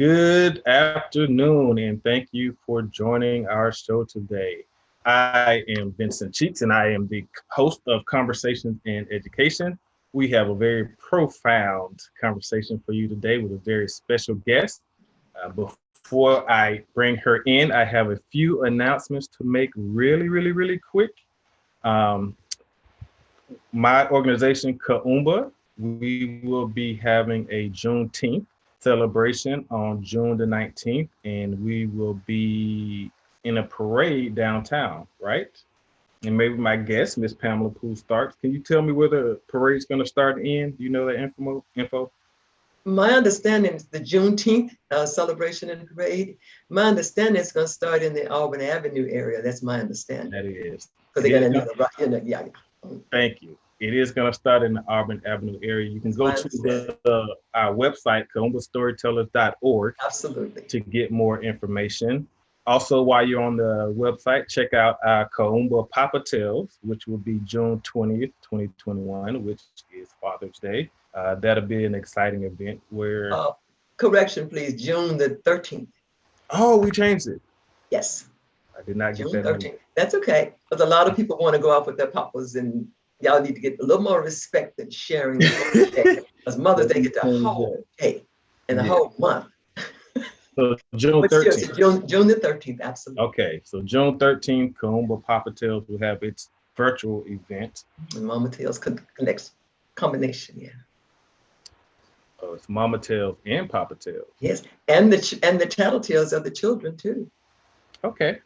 Good afternoon, and thank you for joining our show today. I am Vincent Cheeks, and I am the host of Conversations in Education. We have a very profound conversation for you today with a very special guest. Before I bring her in, I have a few announcements to make really quick. Um, my organization, Kaumba, we will be having a Juneteenth celebration on June the 19th, and we will be in a parade downtown, right? And maybe my guest, Miss Pamela Poole Starks, can you tell me where the parade's going to start and end? Do you know that info? My understanding is the Juneteenth celebration and parade. My understanding is going to start in the Auburn Avenue area. That's my understanding. That is. Because they're going to do the yeah. Thank you. It is going to start in the Auburn Avenue area. You can go to our website, kaumbastorytellers.org, absolutely, to get more information. Also, while you're on the website, check out our Kaumba Papa Tales, which will be June 20th, 2021, which is Father's Day. That'll be an exciting event where... correction, please, June the 13th. Oh, we changed it. Yes. I did not June get that. 13th. That's okay, because a lot of people want to go out with their papas, and y'all need to get a little more respect than sharing because Mother's Day get the whole day and the whole month. So June 13th. June the 13th, absolutely. Okay, so June 13th, Kaumba Papa Tales will have its virtual event. And Mama Tales connects combination, yeah. Oh, it's Mama Tales and Papa Tales. Yes, and the tattletales of the children too. Okay,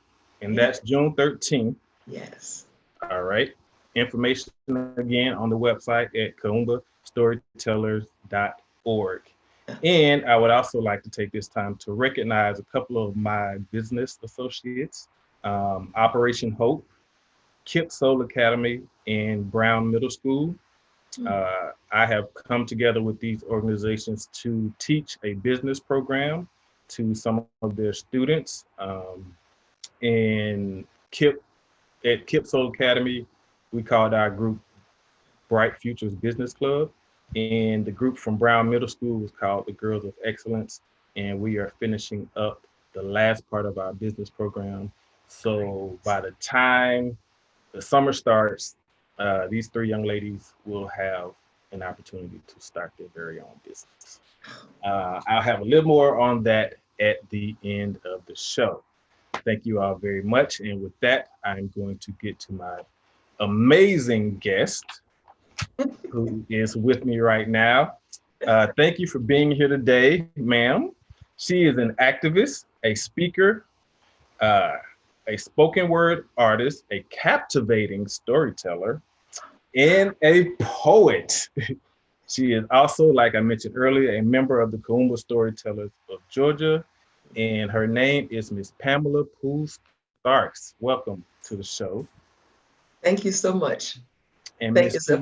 and that's June 13th. Yes. All right. Information again on the website at kaumbastorytellers.org. And I would also like to take this time to recognize a couple of my business associates, Operation Hope, KIP Soul Academy, and Brown Middle School. I have come together with these organizations to teach a business program to some of their students. And at KIP Soul Academy, we called our group Bright Futures Business Club. And the group from Brown Middle School was called the Girls of Excellence. And we are finishing up the last part of our business program. So by the time the summer starts, these three young ladies will have an opportunity to start their very own business. I'll have a little more on that at the end of the show. Thank you all very much. And with that, I'm going to get to my amazing guest who is with me right now. Thank you for being here today, ma'am. She is an activist, a speaker, a spoken word artist, a captivating storyteller, and a poet. She is also, like I mentioned earlier, a member of the Kaumba Storytellers of Georgia, and her name is Miss Pamela Poole Starks. Welcome to the show. Thank you so much. And it's a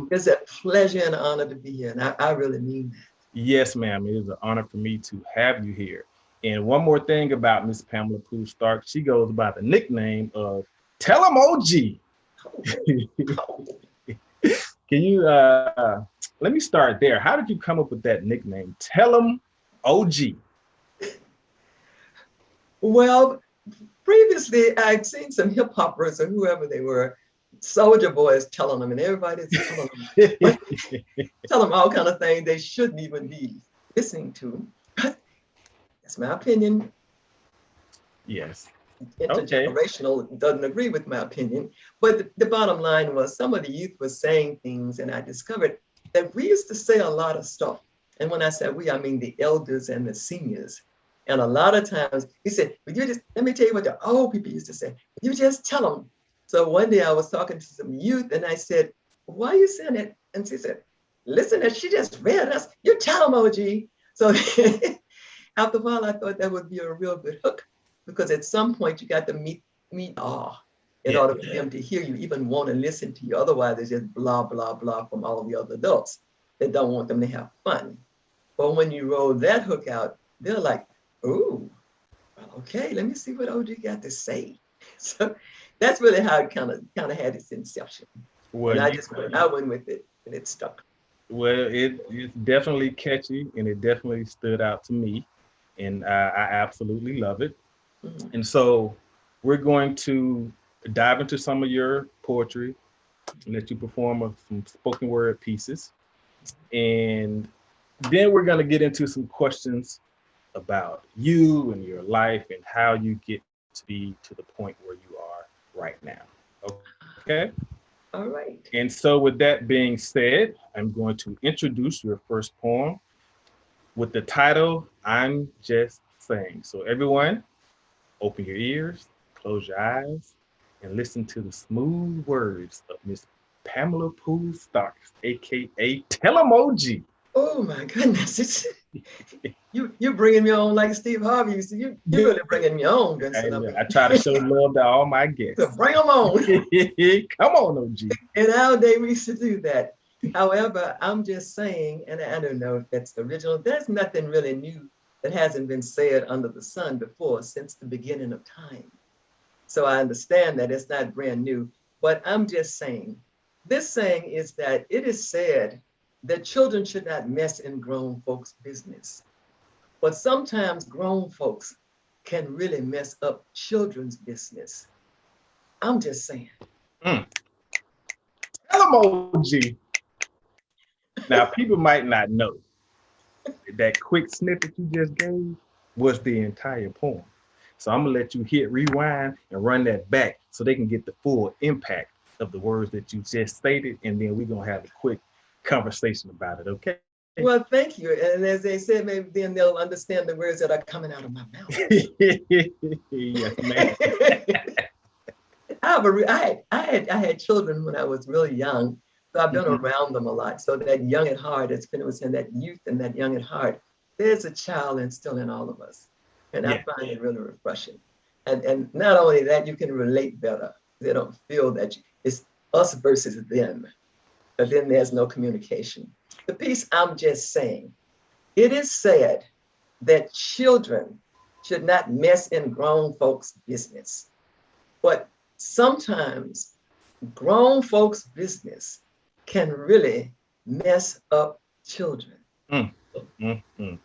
pleasure and honor to be here, and I really mean that. Yes, ma'am. It is an honor for me to have you here. And one more thing about Miss Pamela Poole Starks, she goes by the nickname of Tell 'em OG. Can you, let me start there. How did you come up with that nickname, Tell 'em OG? Well, previously I'd seen some hip hoppers or whoever they were, Soldier Boys telling them, and everybody's telling them, tell them all kind of things they shouldn't even be listening to. But that's my opinion. Yes. Intergenerational doesn't agree with my opinion. But the bottom line was some of the youth was saying things, and I discovered that we used to say a lot of stuff. And when I said we, I mean the elders and the seniors. And a lot of times he said, "Would you just, let me tell you what the old people used to say. You just tell them." So one day I was talking to some youth and I said, "Why are you saying that?" And she said, "Listen, she just read us. You tell them, OG." So after a while, I thought that would be a real good hook, because at some point you got to meet awe in order for them to hear you, even want to listen to you. Otherwise, it's just blah, blah, blah from all the other adults that don't want them to have fun. But when you roll that hook out, they're like, "Ooh, okay, let me see what OG got to say." So that's really how it kind of had its inception. Well, and I went with it, and it stuck. Well, it's definitely catchy, and it definitely stood out to me. and I absolutely love it. Mhm. And so we're going to dive into some of your poetry and let you perform some spoken word pieces. And then we're going to get into some questions about you and your life and how you get to be to the point where you are right now. Okay. All right. And so, with that being said, I'm going to introduce your first poem with the title, I'm Just Saying. So, everyone, open your ears, close your eyes, and listen to the smooth words of Miss Pamela Poole Starks, aka Telemoji. Oh my goodness. You're bringing me on like Steve Harvey used to. You really bringing me on, Vincent. I try to show love to all my So guests. bring them on. Come on, OG. In our day, we used to do that. However, I'm just saying, and I don't know if that's original, there's nothing really new that hasn't been said under the sun before since the beginning of time. So I understand that it's not brand new, but I'm just saying, this saying is that it is said that children should not mess in grown folks' business. But sometimes grown folks can really mess up children's business. I'm just saying. Mm. Telemoji. Now, people might not know that quick snippet you just gave was the entire poem. So I'm gonna let you hit rewind and run that back so they can get the full impact of the words that you just stated, and then we're gonna have a quick conversation about it, okay? Well, thank you. And as they said, maybe then they'll understand the words that are coming out of my mouth. Yes, ma'am. I had children when I was really young, so I've been around them a lot. So that young at heart, as Finn was saying, that youth and that young at heart, there's a child instilled in all of us. And I Yeah. find it really refreshing. And not only that, you can relate better. They don't feel that it's us versus them, but then there's no communication. The piece I'm just saying, it is said that children should not mess in grown folks' business. But sometimes grown folks' business can really mess up children. Mm, mm.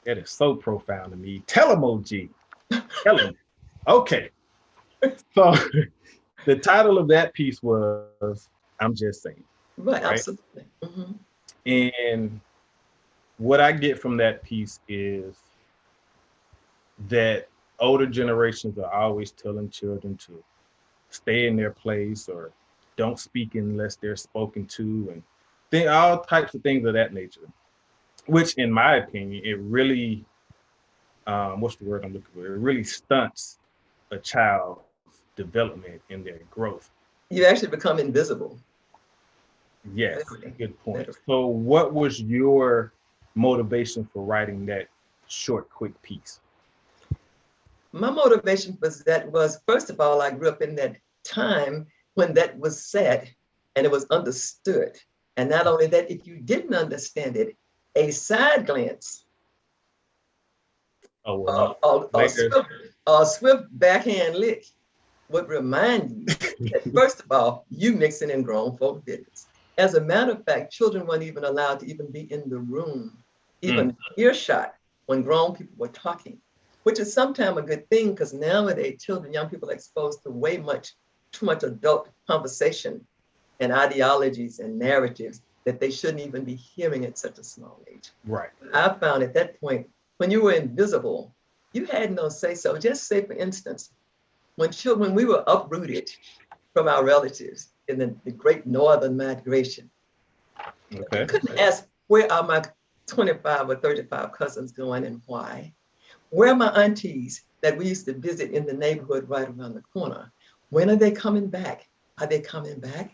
That is so profound to me. Tell him, OG. Tell him. Okay. So the title of that piece was I'm Just Saying. Right, Right. absolutely. Mm-hmm. And what I get from that piece is that older generations are always telling children to stay in their place or don't speak unless they're spoken to, and all types of things of that nature, which in my opinion, it really, what's the word I'm looking for? It really stunts a child's development in their growth. You actually become invisible. Yes, Literally. good point. Literally. So what was your motivation for writing that short, quick piece? My motivation was first of all, I grew up in that time when that was said and it was understood. And not only that, if you didn't understand it, a side glance Oh, well, or later. swift backhand lick would remind you that, first of all, you mixing in grown folk business. As a matter of fact, children weren't even allowed to even be in the room, Mm, even earshot when grown people were talking, which is sometimes a good thing because nowadays children, young people are exposed to too much adult conversation and ideologies and narratives that they shouldn't even be hearing at such a small age. right. I found at that point, when you were invisible, you had no say so. Just say, for instance, when we were uprooted from our relatives in the great northern migration, you Okay. couldn't ask, where are my 25 or 35 cousins going and why? Where are my aunties that we used to visit in the neighborhood right around the corner? When are they coming back? Are they coming back?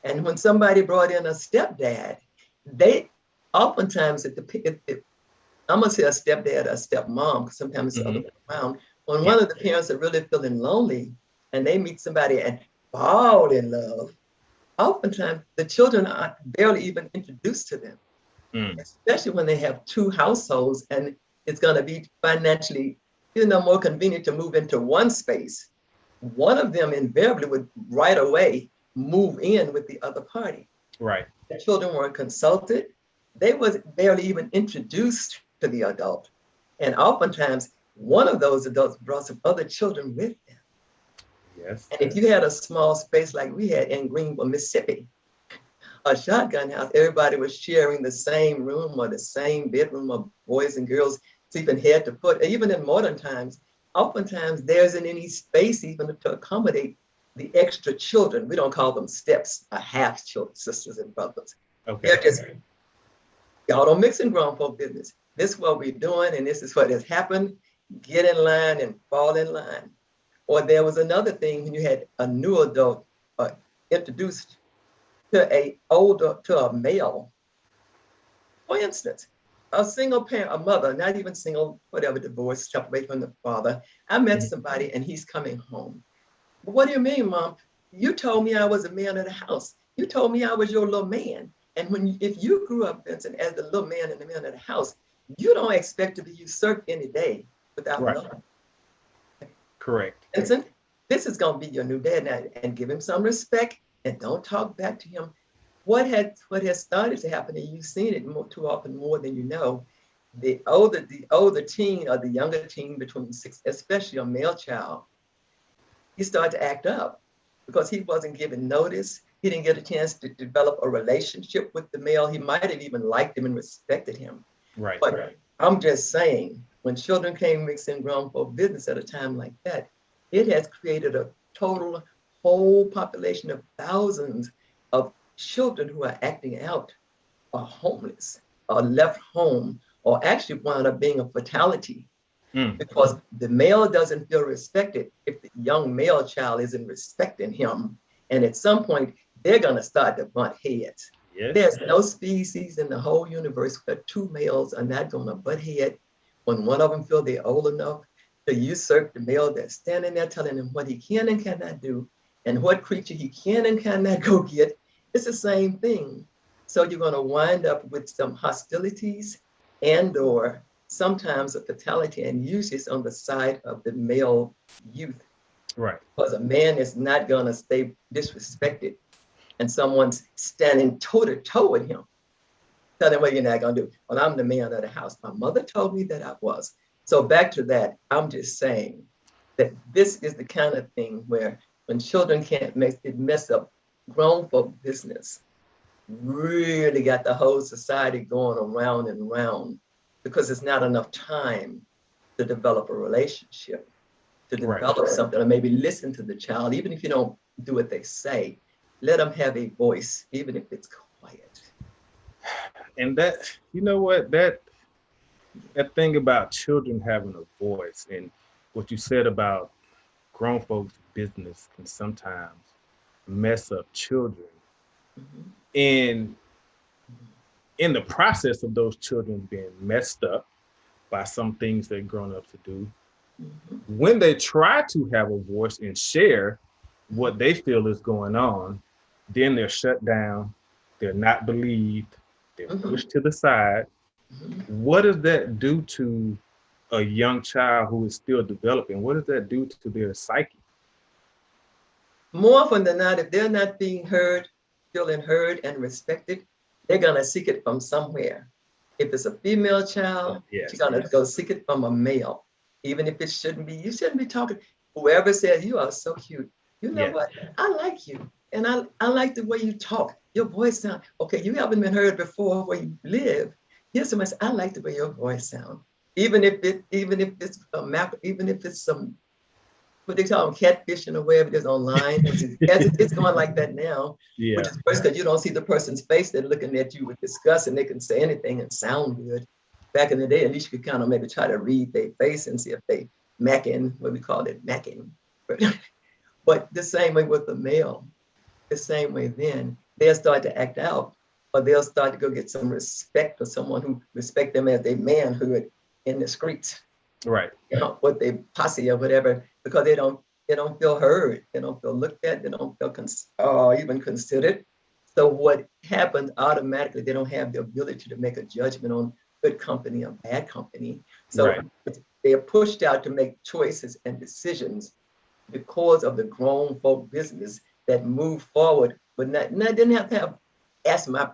And when somebody brought in a stepdad, they oftentimes, I'm gonna say a stepdad or a stepmom, because sometimes it's the other Mm-hmm. way around. When Yeah. one of the parents are really feeling lonely and they meet somebody and fall in love, oftentimes the children are barely even introduced to them, Mm, especially when they have two households and it's gonna be financially, more convenient to move into one space. One of them invariably would right away move in with the other party. right. The children weren't consulted. They was barely even introduced to the adult. And oftentimes, one of those adults brought some other children with them. Yes. And if you had a small space like we had in Greenville, Mississippi, a shotgun house, everybody was sharing the same room or the same bedroom of boys and girls sleeping head to foot. Even in modern times, oftentimes there isn't any space even to accommodate the extra children. We don't call them steps or half children, sisters and brothers. Okay. They're just, y'all don't mix in grown folk business. This is what we're doing, and this is what has happened. Get in line and fall in line. Or there was another thing when you had a new adult introduced to a male. For instance, a single parent, a mother, not even single, whatever, divorced, separated from the father. I met somebody and he's coming home. What do you mean, Mom? You told me I was a man of the house. You told me I was your little man. And if you grew up, Vincent, as the little man and the man of the house, you don't expect to be usurped any day without love. Correct. Vincent, this is going to be your new dad now, and give him some respect and don't talk back to him. What has started to happen, and you've seen it too often more than you know, the older teen or the younger teen between 6, especially a male child, he started to act up because he wasn't given notice. He didn't get a chance to develop a relationship with the male. He might have even liked him and respected him. Right. But I'm just saying, when children came mixed in grown folk business at a time like that, it has created a whole population of thousands of children who are acting out, are homeless, or left home, or actually wound up being a fatality because the male doesn't feel respected if the young male child isn't respecting him. And at some point, they're going to start to butt heads. Yes. There's no species in the whole universe where two males are not going to butt head when one of them feels they're old enough to usurp the male that's standing there telling him what he can and cannot do and what creature he can and cannot go get. It's the same thing. So you're going to wind up with some hostilities and/or sometimes a fatality, and usually it's on the side of the male youth. Right. Because a man is not going to stay disrespected and someone's standing toe to toe with him. Tell him what you're not going to do. Well, I'm the man of the house. My mother told me that I was. So back to that, I'm just saying that this is the kind of thing where when children can't mess up grown folk business, really got the whole society going around and around because there's not enough time to develop a relationship, to develop something, or maybe listen to the child, even if you don't do what they say, let them have a voice, even if it's quiet. And that, you know what, that thing about children having a voice and what you said about grown folks' business can sometimes mess up children. Mm-hmm. And in the process of those children being messed up by some things they're grown up to do, mm-hmm. when they try to have a voice and share what they feel is going on, then they're shut down, they're not believed, they're mm-hmm. pushed to the side. Mm-hmm. What does that do to a young child who is still developing? What does that do to their psyche? More often than not, if they're not being heard, feeling heard and respected, they're going to seek it from somewhere. If it's a female child, she's going to go seek it from a male. Even if it shouldn't be, you shouldn't be talking. Whoever says you are so cute, you know what? I like you. And I like the way you talk. Your voice sounds, okay, you haven't been heard before where you live. Here's somebody, I like the way your voice sounds. Even if it's some, what they call them, catfishing or whatever it is online. It's going like that now, which is worse because you don't see the person's face. They're looking at you with disgust and they can say anything and sound good. Back in the day, at least you could kind of maybe try to read their face and see if they macking, what we call it, macking. But the same way with the male, the same way then, they'll start to act out or they'll start to go get some respect for someone who respect them as their manhood in the streets. Right. You know, what they posse or whatever, because they don't feel heard, they don't feel looked at, they don't feel even considered. So what happens automatically, they don't have the ability to make a judgment on good company or bad company. So they are pushed out to make choices and decisions because of the grown folk business that move forward, but didn't have to have asked my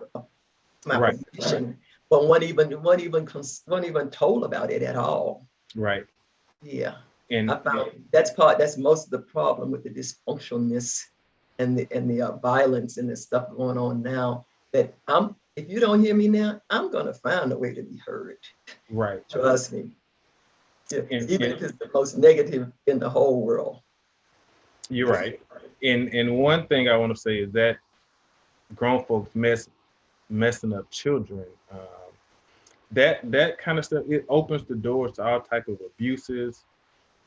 position, but weren't even told about it at all. Right. Yeah. And I found that's most of the problem with the dysfunctionalness and the violence and the stuff going on now. That if you don't hear me now, I'm gonna find a way to be heard. right. Trust me. Yeah. Even And if it's the most negative in the whole world. you're right. And one thing I want to say is that grown folks messing up children. That kind of stuff, it opens the doors to all type of abuses,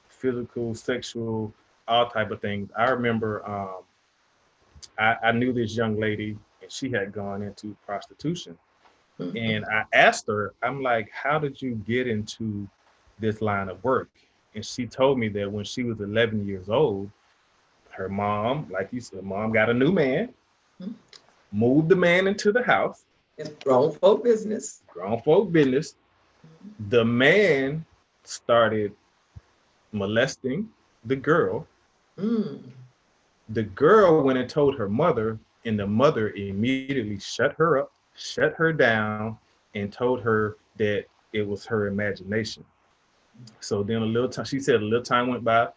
physical, sexual, all type of things. I remember I knew this young lady and she had gone into prostitution. Mhm. And I asked her, I'm like, how did you get into this line of work? And she told me that when she was 11 years old, her mom, like you said, mom got a new man, moved the man into the house, It's grown folk business. grown folk business. The man started molesting the girl. Mm. The girl went and told her mother, and the mother immediately shut her up, shut her down, and told her that it was her imagination. So then a little time, she said a little time went by.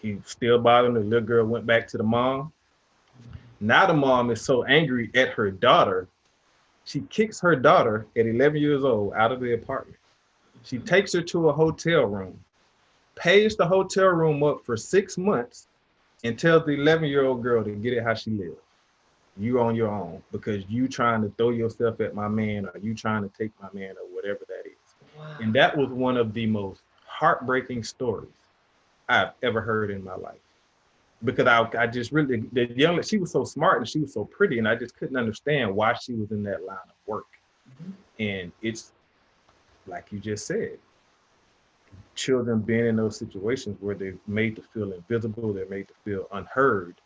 He still bothering the little girl, went back to the mom. Now the mom is so angry at her daughter, she kicks her daughter at 11 years old out of the apartment. She takes her to a hotel room, pays the hotel room up for 6 months, and tells the 11-year-old girl to get it how she lives. You on your own because you trying to throw yourself at my man or you trying to take my man or whatever that is. Wow. And that was one of the most heartbreaking stories I've ever heard in my life. Because I just really, the young, she was so smart and she was so pretty, and I just couldn't understand why she was in that line of work. Mhm. And it's like you just said, children being in those situations where they're made to feel invisible, they're made to feel unheard,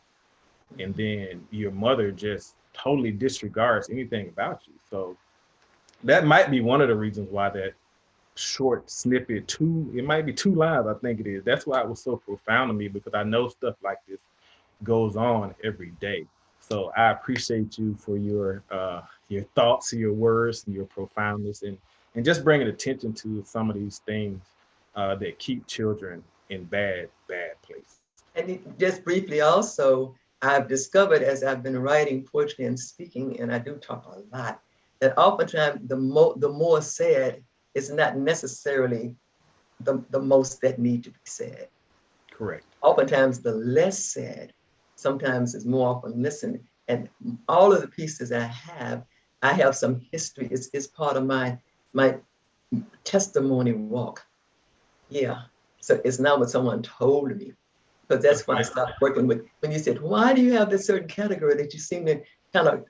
and then your mother just totally disregards anything about you. So that might be one of the reasons why that short snippet, it might be 2 lines, I think it is. That's why it was so profound to me because I know stuff like this goes on every day. So I appreciate you for your thoughts, your words, and your profoundness, and just bringing attention to some of these things that keep children in bad places. And just briefly also, I've discovered as I've been writing poetry and speaking, and I do talk a lot, that oftentimes the more said is not necessarily the most that need to be said. Correct. Oftentimes the less said, sometimes is more often listened. And all of the pieces I have some history. It's part of my testimony walk. Yeah. So it's not what someone told me. But that's when I Okay. stopped working with, when you said, why do you have this certain category that you seem to kind of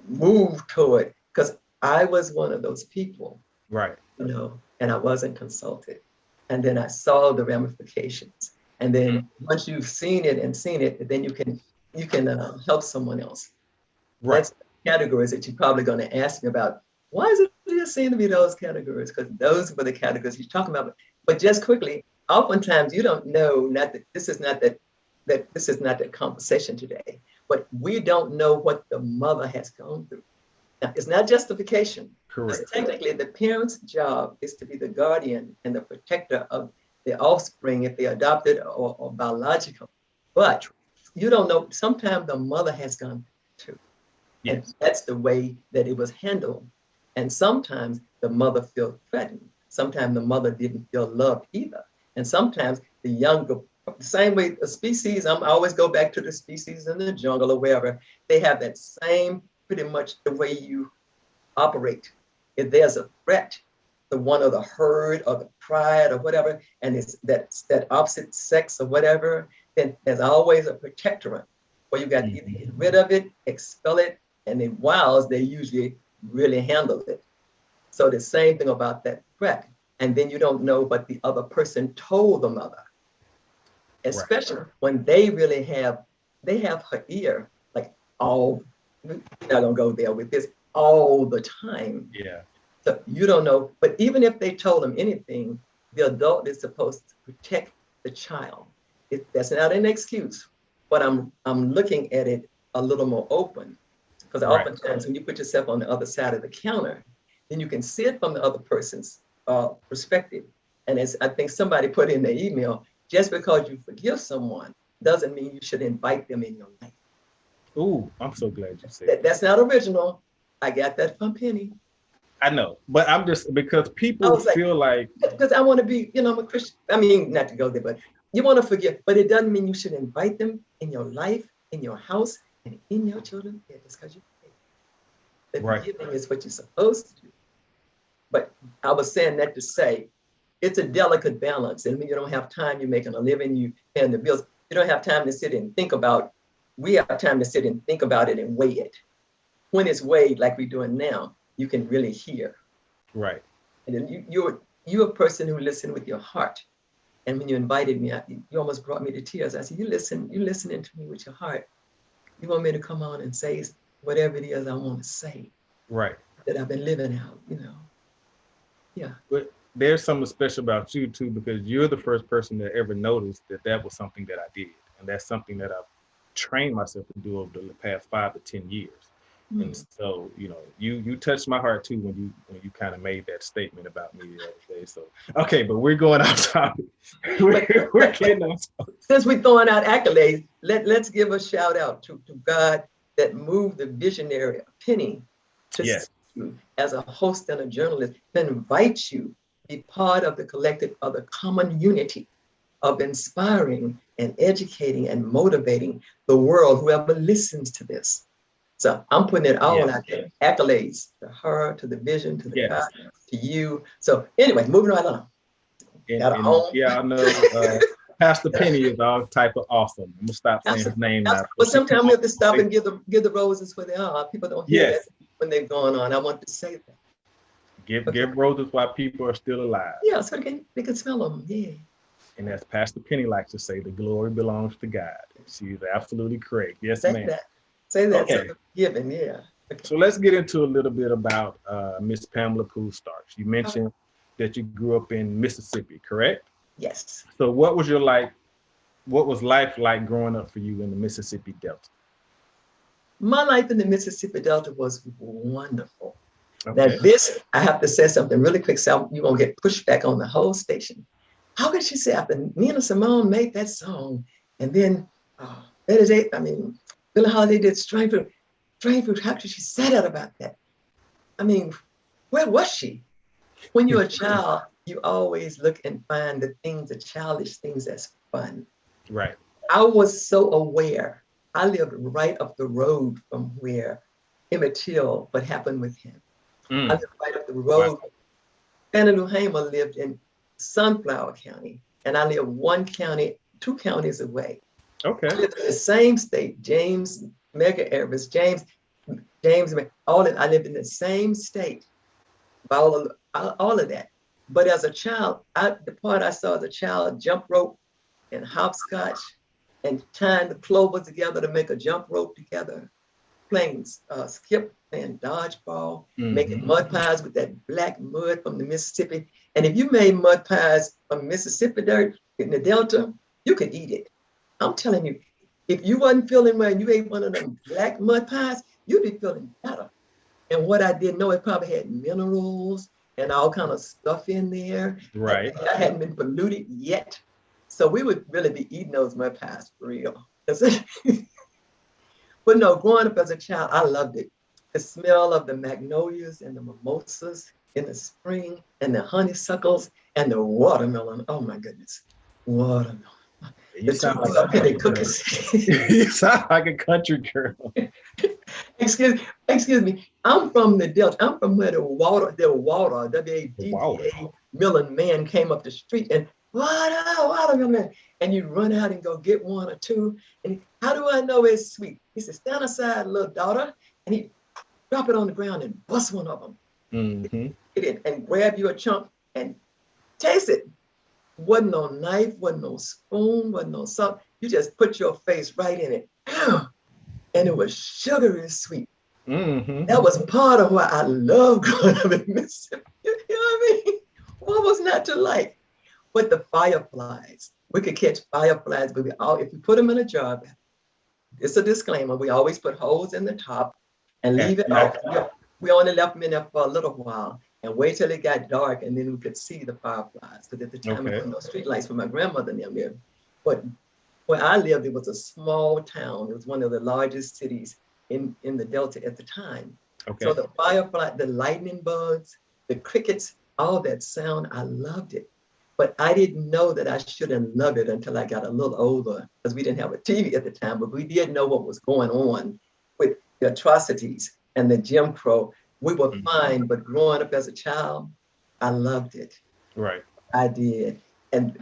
move toward? Because I was one of those people, Right. and I wasn't consulted. And then I saw the ramifications. And then once you've seen it, then you can help someone else. Right. That's categories that you're probably going to ask me about. Why is it you seem to be those categories? Because those were the categories you're talking about. But just quickly, oftentimes you don't know, not that this is not that this is not that conversation today, but we don't know what the mother has gone through. Now, it's not justification. Correct. Because technically the parent's job is to be the guardian and the protector of the offspring if they're adopted or biological. But you don't know, sometimes the mother has gone through. And Yes. that's the way that it was handled. And sometimes the mother felt threatened. Sometimes the mother didn't feel loved either. And sometimes the younger, the same way a species, I always go back to the species in the jungle or wherever, they have that same, pretty much the way you operate. If there's a threat to one of the herd or the pride or whatever, and it's that opposite sex or whatever, then there's always a protectorate where you got to either get rid of it, expel it, and in wilds, they usually really handle it. So the same thing about that threat. And then you don't know what the other person told the mother, Right. especially when they have her ear, like we're not gonna go there with this, all the time. Yeah. So you don't know, but even if they told them anything, the adult is supposed to protect the child. That's not an excuse, but I'm looking at it a little more open. Because Right. oftentimes when you put yourself on the other side of the counter, then you can see it from the other person's perspective. And as I think somebody put in the email, just because you forgive someone doesn't mean you should invite them in your life. Ooh, I'm so glad you said that. That's not original. I got that from Penny. I know, but I'm just because I people was like, feel like because I want to be, I'm a Christian. I mean, not to go there, but you want to forgive, but it doesn't mean you should invite them in your life, in your house, and in your children's bed just because you forgive. The right, forgiving is what you're supposed to do. But I was saying that to say it's a delicate balance. And when you don't have time, you're making a living, you paying the bills. You don't have time to sit and think about. We have time to sit and think about it and weigh it. When it's weighed like we're doing now, you can really hear. right. And then you're a person who listened with your heart. And when you invited me, you almost brought me to tears. I said, you're listening to me with your heart. You want me to come on and say whatever it is I want to say. Right. That I've been living out, Yeah. But there's something special about you too, because you're the first person that ever noticed that was something that I did. And that's something that I've trained myself to do over the past 5 to 10 years. Mm. And so, you touched my heart too when you kind of made that statement about me the other day. So, okay, but we're going off topic. we're getting off topic. Since we're throwing out accolades, let's give a shout out to God that moved the visionary Penny to yes. You as a host and a journalist, and invite you to be part of the collective of the common unity of inspiring and educating and motivating the world, whoever listens to this. So I'm putting it all out there. Accolades to her, to the vision, to the God, to you. So anyway, moving right on. I know Pastor Penny is all type of awesome. I'm gonna stop saying his name now. But sometimes we have to stop and give the roses where they are. People don't hear that when they've gone on. I want to say that. Give roses while people are still alive. Yeah, so they can smell them. Yeah. And as Pastor Penny likes to say, the glory belongs to God. She's absolutely correct. Yes, say ma'am. Say that. Okay. So given, yeah. Okay. So let's get into a little bit about Miss Pamela Poole Starks. You mentioned that you grew up in Mississippi, correct? Yes. So what was life like growing up for you in the Mississippi Delta? My life in the Mississippi Delta was wonderful. Okay. Now I have to say something really quick so you won't get pushed back on the whole station. How could she say after Nina Simone made that song and then Billie Holiday did Strange Fruit, how could she say that about that? I mean, where was she? When you're a child, you always look and find the childish things that's fun. Right. I was so aware. I lived right up the road from where Emmett Till, what happened with him. I lived right up the road. Wow. Fannie Lou Hamer lived in Sunflower County, and I lived 2 counties away. Okay. I lived in the same state, James, Mega Airways, James, I lived in the same state. All of that. But as a child, the part I saw as a child, jump rope and hopscotch and tying the clovers together to make a jump rope together, playing skip, playing dodgeball, making mud pies with that black mud from the Mississippi. And if you made mud pies from Mississippi dirt in the Delta, you could eat it. I'm telling you, if you wasn't feeling well and you ate one of them black mud pies, you'd be feeling better. And what I didn't know, it probably had minerals and all kind of stuff in there. Right. I hadn't been polluted yet. So we would really be eating those mud pies for real. But no, growing up as a child, I loved it. The smell of the magnolias and the mimosas in the spring and the honeysuckles and the watermelon. Oh my goodness, watermelon. You sound like a country girl. You sound like a country girl. Excuse me. I'm from the Delta. I'm from where the water, W-A-D-T-A, Millen man came up the street and watermelon. And you run out and go get 1 or 2. And how do I know it's sweet? He said, stand aside, little daughter. And he drop it on the ground and bust one of them. And grab you a chunk and taste it. Wasn't no knife, wasn't no spoon, wasn't no salt. You just put your face right in it. And it was sugary and sweet. That was part of why I love growing up in Mississippi. You know what I mean? What was not to like? But the fireflies. We could catch fireflies, but if you put them in a jar, it's a disclaimer. We always put holes in the top and leave it off. we only left them in there for a little while and wait till it got dark, and then we could see the fireflies. Because at the time, there Okay. were no street lights for my grandmother and them there. But where I lived, it was a small town. It was one of the largest cities in the Delta at the time. So Okay. the firefly, the lightning bugs, the crickets, all that sound, I loved it. But I didn't know that I shouldn't love it until I got a little older, because we didn't have a TV at the time, but we did know what was going on with the atrocities and the Jim Crow. We were Mhm. fine, but growing up as a child, I loved it. Right. I did.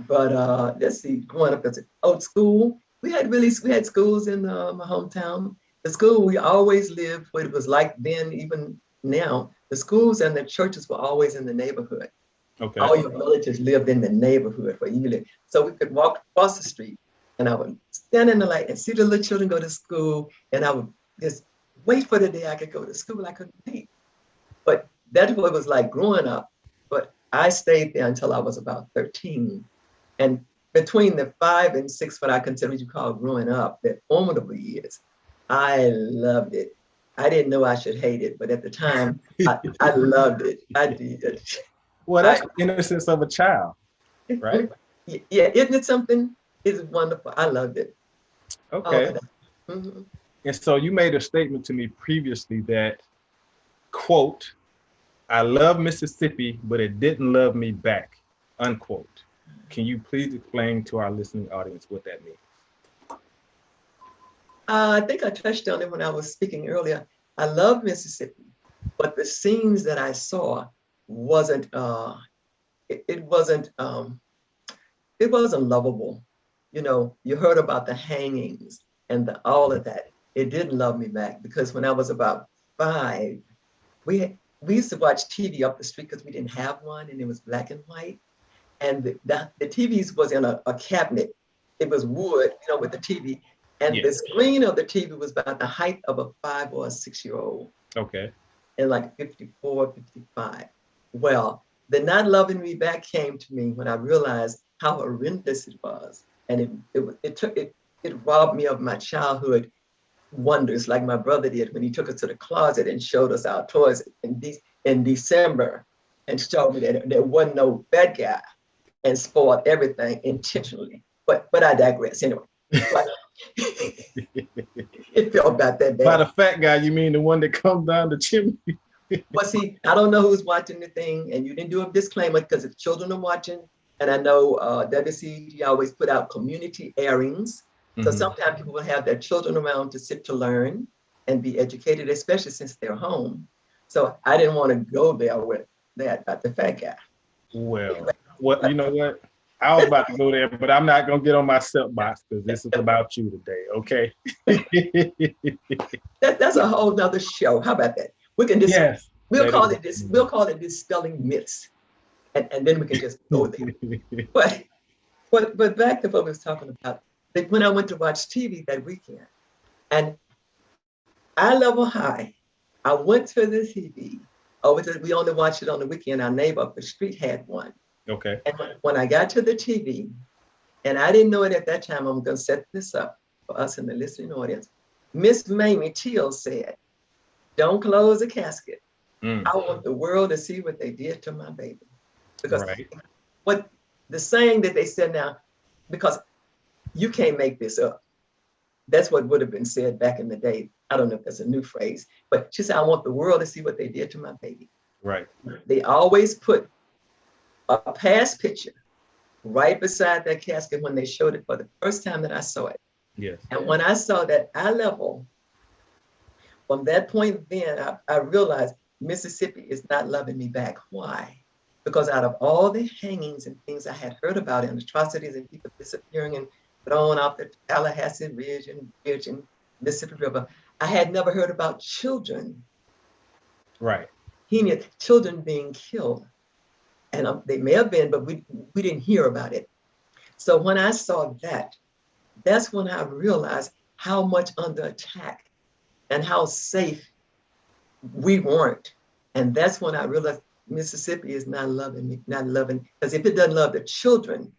But let's see, growing up as an old school, we had schools in my hometown. The school we always lived, what it was like then, even now, the schools and the churches were always in the neighborhood. Okay. All your relatives lived in the neighborhood where you lived. So we could walk across the street, and I would stand in the light and see the little children go to school, and I would just wait for the day I could go to school. I couldn't wait. But that's what it was like growing up. But I stayed there until I was about 13. And between the 5 and 6, what I consider what you call growing up, the formidable years, I loved it. I didn't know I should hate it, but at the time, I loved it. I did. Well, I, that's the innocence of a child, right? yeah, isn't it something? It's wonderful. I loved it. All Okay. of that. Mhm. And so you made a statement to me previously that, quote, I love Mississippi, but it didn't love me back, unquote. Can you please explain to our listening audience what that means? I think I touched on it when I was speaking earlier. I love Mississippi, but the scenes that I saw wasn't it, it wasn't it wasn't lovable. You know, you heard about the hangings and all of that. It didn't love me back, because when I was about 5, we used to watch TV up the street because we didn't have one, and it was black and white. And the TVs was in a cabinet. It was wood, you know, with the TV. And Yeah. the screen of the TV was about the height of a 5 or 6 year old, Okay. and like 54, 55. Well, the not loving me back came to me when I realized how horrendous it was. And it robbed me of my childhood wonders, like my brother did when he took us to the closet and showed us our toys in December, and showed me that there wasn't no bad guy, and spoiled everything intentionally. But I digress anyway. But it felt about that By bad. the fat guy, you mean the one that comes down the chimney? But see, I don't know who's watching the thing, and you didn't do a disclaimer because if children are watching, and I know WCEG always put out community airings. So Mhm. sometimes people will have their children around to sit to learn and be educated, especially since they're home. So I didn't want to go there with that about the fat guy. Well, Anyway, what you know what? I was about to go there, but I'm not gonna get on my soapbox because this is about you today, okay? that's a whole nother show. How about that? We can just Yes, we'll that call is. it this. We'll call it dispelling myths, and then we can just go there. But but back to what we was talking about. Like when I went to watch TV that weekend, and eye level high, I went to the TV. We only watched it on the weekend. Our neighbor up the street had one. Okay. And when I got to the TV, and I didn't know it at that time, I'm going to set this up for us in the listening audience. Miss Mamie Teal said, "Don't close the casket. Mm, I want the world to see what they did to my baby." Because right. what the saying that they said now, because you can't make this up. That's what would have been said back in the day. I don't know if that's a new phrase, but she said, "I want the world to see what they did to my baby." Right. They always put a past picture right beside that casket when they showed it for the first time that I saw it. Yes. And when I saw that eye level, from that point then, I realized Mississippi is not loving me back. Why? Because out of all the hangings and things I had heard about and atrocities and people disappearing and thrown off the Tallahassee Ridge and Mississippi River, I had never heard about children, Right. children being killed. And they may have been, but we didn't hear about it. So when I saw that, that's when I realized how much under attack and how safe we weren't. And that's when I realized Mississippi is not loving me, not loving, because if it doesn't love the children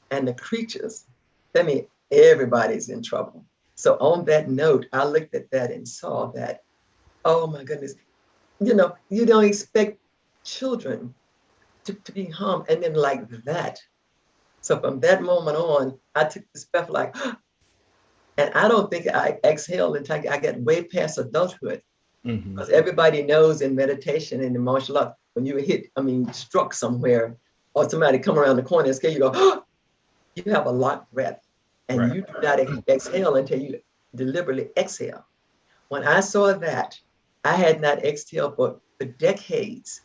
and the creatures, that means everybody's in trouble. So on that note, I looked at that and saw that, oh my goodness, you don't expect children to be harmed and then like that. So from that moment on, I took this breath like, and I don't think I exhaled until I got way past adulthood. Mm-hmm. Because everybody knows in meditation and in martial arts, when you struck somewhere or somebody come around the corner and scare you, go, you have a locked breath. And Right. you do not exhale until you deliberately exhale. When I saw that, I had not exhaled for decades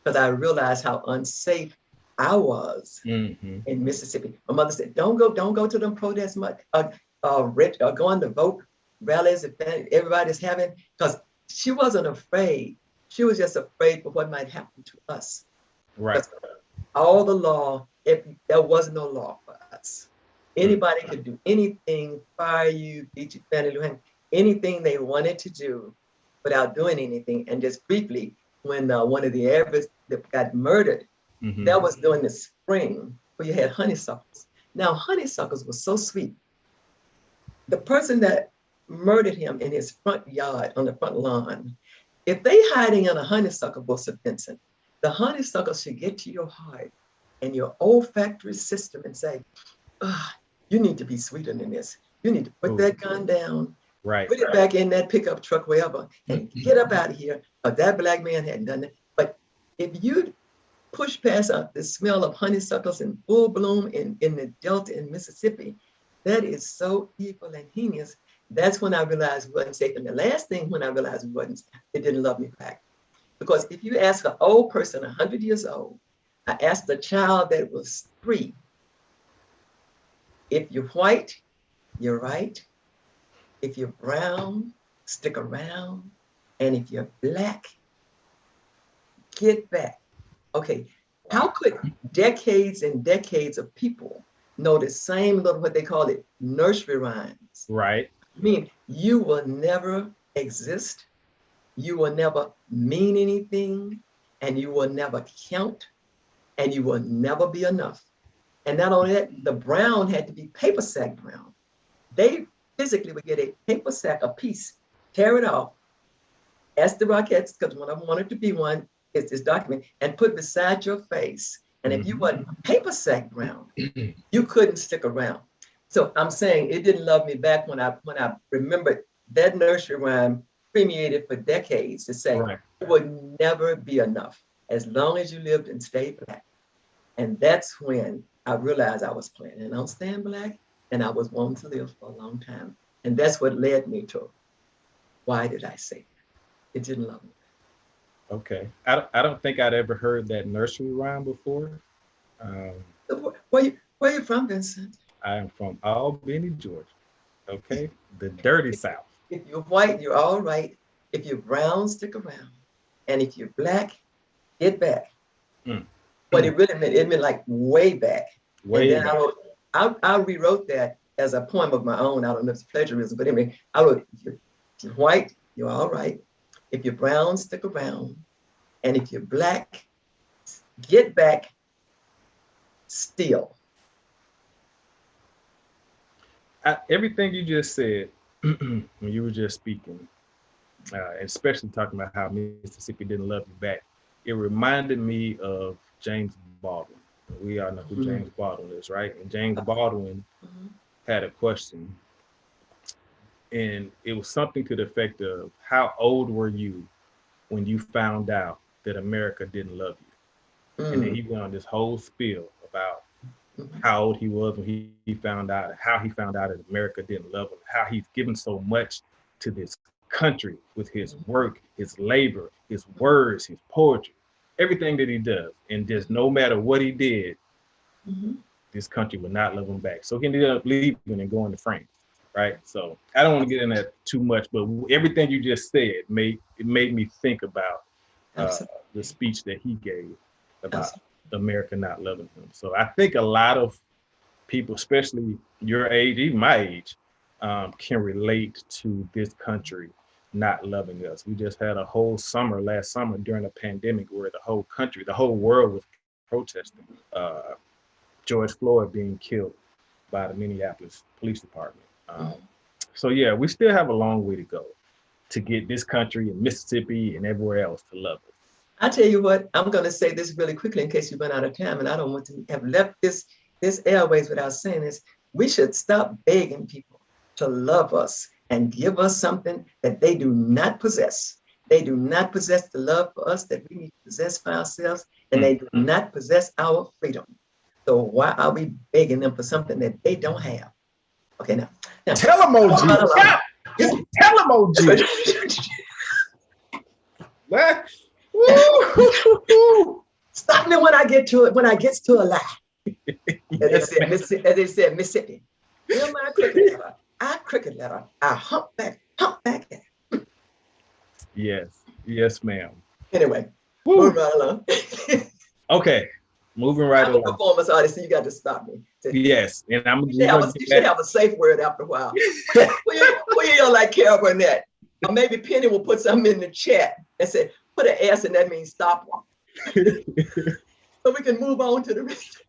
because I realized how unsafe I was Mm-hmm. in Mississippi. My mother said, don't go to them protests much, going to vote rallies if everybody's having, because she wasn't afraid. She was just afraid for what might happen to us. Right. Because all the law, if there was no law for us, anybody could do anything, fire you, beat you, anything they wanted to do without doing anything. And just briefly, when one of the Arabs that got murdered, Mm-hmm. that was during the spring where you had honeysuckles. Now, honeysuckles was so sweet. The person that murdered him in his front yard on the front lawn, if they hiding in a honeysuckle bush, Vincent, the honeysuckle should get to your heart and your olfactory system and say, ah, you need to be sweeter than this. You need to put that gun down, Right. put it back in that pickup truck, wherever, and get up out of here. But that black man hadn't done it. But if you push past the smell of honeysuckles in full bloom in the Delta in Mississippi, that is so evil and heinous. That's when I realized it wasn't safe. And the last thing when I realized it didn't love me back. Because if you ask an old person, 100 years old, I asked a child that was 3, if you're white, you're right. If you're brown, stick around. And if you're black, get back. Okay, how could decades and decades of people know the same little, what they call it, nursery rhymes? Right. I mean, you will never exist, you will never mean anything, and you will never count, and you will never be enough. And not only that, the brown had to be paper sack brown. They physically would get a paper sack, a piece, tear it off, ask the Rockettes, because one of them wanted to be one, is document, and put beside your face. And if you wasn't paper sack brown, you couldn't stick around. So I'm saying it didn't love me back when I remembered that nursery rhyme permeated for decades to say Right. it would never be enough as long as you lived and stayed black. And that's when I realized I was planning on staying black and I was wanting to live for a long time. And that's what led me to why did I say that? It didn't love me. Okay. I don't think I'd ever heard that nursery rhyme before. Um, So where you from, Vincent? I am from Albany, Georgia. Okay. The dirty South. If you're white, you're all right. If you're brown, stick around. And if you're black, get back. Mm. What it really meant, it meant like way back. And Way then back. I rewrote that as a poem of my own. I don't know if it's plagiarism, but anyway, I wrote, if you're white, you're all right. If you're brown, stick around. And if you're black, get back still. Everything you just said when you were just speaking, especially talking about how Mississippi didn't love you back, it reminded me of James Baldwin. We all know who James Baldwin is, right? And James Baldwin had a question, and it was something to the effect of, how old were you when you found out that America didn't love you? And then he went on this whole spiel about how old he was when he found out, how he found out that America didn't love him, how he's given so much to this country with his work, his labor, his words, his poetry, everything that he does. And just no matter what he did, this country would not love him back. So he ended up leaving and going to France, right? So I don't want to get into that too much, but everything you just said made me think about the speech that he gave about America not loving him. So I think a lot of people, especially your age, even my age, can relate to this country not loving us. We just had a whole summer last summer during a pandemic where the whole country, the whole world was protesting George Floyd being killed by the Minneapolis Police Department. So yeah, we still have a long way to go. to get this country and Mississippi and everywhere else to love us? I tell you what, I'm going to say this really quickly in case you run out of time, and I don't want to have left this airways without saying this. We should stop begging people to love us and give us something that they do not possess. They do not possess the love for us that we need to possess for ourselves, and they do not possess our freedom. So why are we begging them for something that they don't have? Okay, now tell emoji. Tell emoji. What? Stop me when I get to it. When I get to a lie, as they said, Mississippi. You're my cricket letter. I cricket letter. I hump back. Yes, ma'am. Anyway, move right along. Okay, moving right along. I'm a performance artist, so you got to stop me. Yes, and you should have a safe word after a while. Will you yell like Carol Burnett? Or maybe Penny will put something in the chat and say, put an S and that means stop. So we can move on to the rest.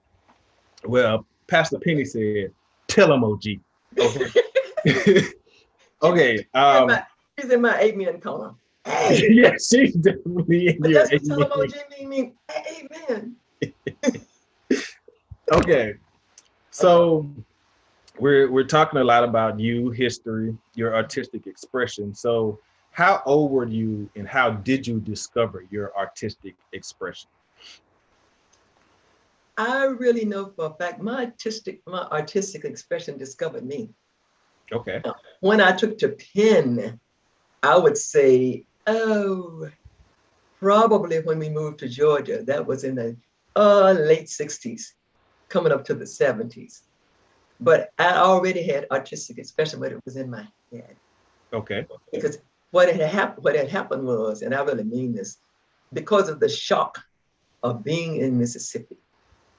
Well, Pastor Penny said, tell emoji. Okay. Okay. She's in my amen corner. Hey. Yeah, she's definitely in your amen. Tell emoji mean amen. Okay. So we're talking a lot about you, history, your artistic expression. So how old were you and how did you discover your artistic expression? I really know for a fact my artistic expression discovered me. Okay. When I took to pen, I would say, probably when we moved to Georgia. That was in the late 60s, coming up to the 70s. But I already had artistic expression, but it was in my head. Okay. Because what had happened was, and I really mean this, because of the shock of being in Mississippi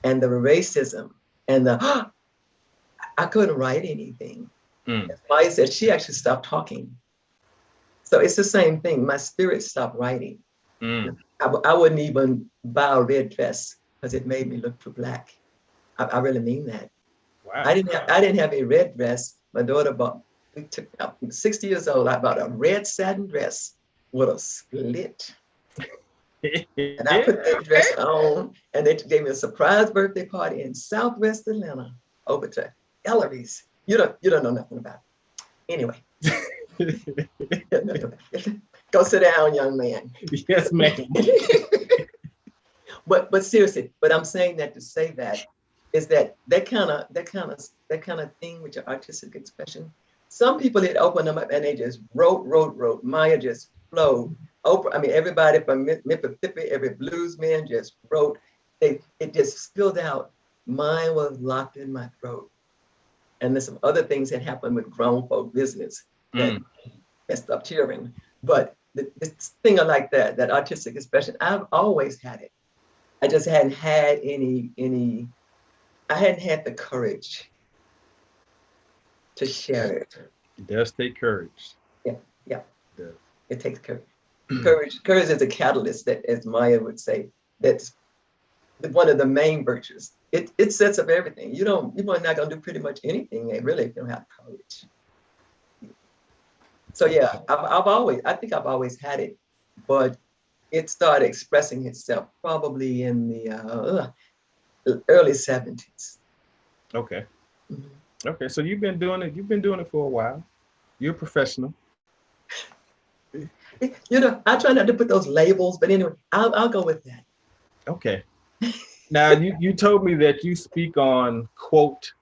and the racism and I couldn't write anything. As Maya said, she actually stopped talking. So it's the same thing. My spirit stopped writing. I wouldn't even buy a red dress because it made me look too black. I really mean that. Wow. I didn't have a red dress. My daughter we took 60 years old. I bought a red satin dress with a split. And I put that dress on, and they gave me a surprise birthday party in Southwest Atlanta over to Ellery's. You don't know nothing about it. Anyway. Go sit down, young man. Yes, ma'am. But seriously, but I'm saying that to say that is that kind of thing with your artistic expression. Some people had opened them up and they just wrote. Maya just flowed. Oprah, I mean, everybody from Mississippi, every blues man just wrote. It just spilled out. Mine was locked in my throat. And there's some other things that happened with grown folk business that stopped cheering. But this thing like that artistic expression, I've always had it. I just hadn't had I hadn't had the courage to share it. It does take courage. Yeah. It takes courage. Courage is a catalyst that, as Maya would say, that's one of the main virtues. It sets up everything. You're not gonna do pretty much anything really if you don't have courage. So yeah, I think I've always had it, but it started expressing itself probably in the early 70s. Okay. Okay, so you've been doing it for a while. You're a professional. I try not to put those labels, but anyway, I'll go with that. Okay. Now you told me that you speak on, quote,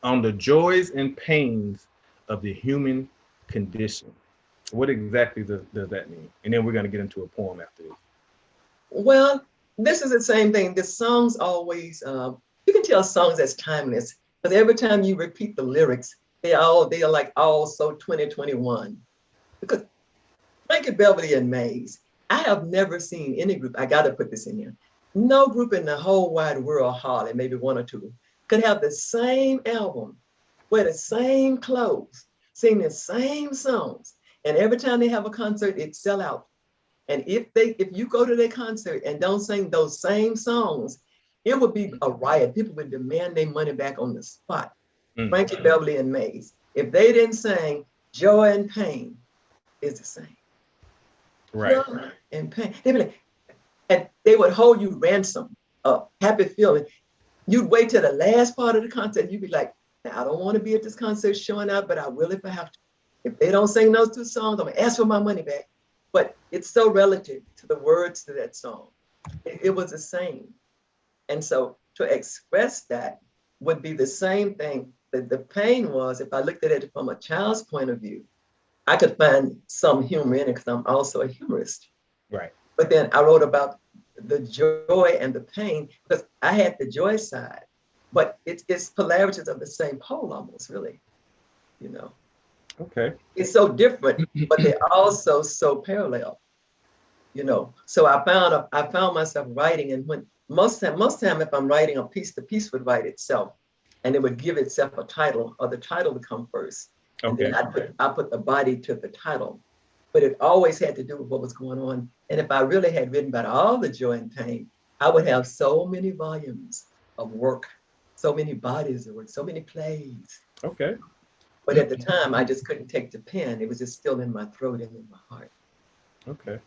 on the joys and pains of the human condition. What exactly does that mean? And then we're going to get into a poem after this. Well, this is the same thing. The songs always, you can tell songs that's timeless, because every time you repeat the lyrics, they are like so 2021. Because Frankie Beverly and Mays, I have never seen any group, I got to put this in here, no group in the whole wide world, hardly, maybe one or two, could have the same album, wear the same clothes, sing the same songs, and every time they have a concert, it sell out. And if you go to their concert and don't sing those same songs, it would be a riot. People would demand their money back on the spot. Frankie Beverly and Mays, if they didn't sing Joy and Pain, is the same. Right. joy and pain. They'd be like, and they would hold you ransom, happy feeling. You'd wait till the last part of the concert. You'd be like, now, I don't want to be at this concert showing out, but I will if I have to. If they don't sing those two songs, I'm gonna ask for my money back. But it's so relative to the words to that song. It was the same. And so to express that would be the same thing that the pain was. If I looked at it from a child's point of view, I could find some humor in it because I'm also a humorist. Right. But then I wrote about the joy and the pain because I had the joy side, but it's polarities of the same pole almost, really, you know. Okay. It's so different, but they're also so parallel, you know. So I found myself writing, and when most time if I'm writing a piece, the piece would write itself, and it would give itself a title, or the title would come first, and Okay. then I put the body to the title. But it always had to do with what was going on. And if I really had written about all the joy and pain, I would have so many volumes of work, so many bodies of work, so many plays. Okay. But at the time, I just couldn't take the pen. It was just still in my throat and in my heart. Okay.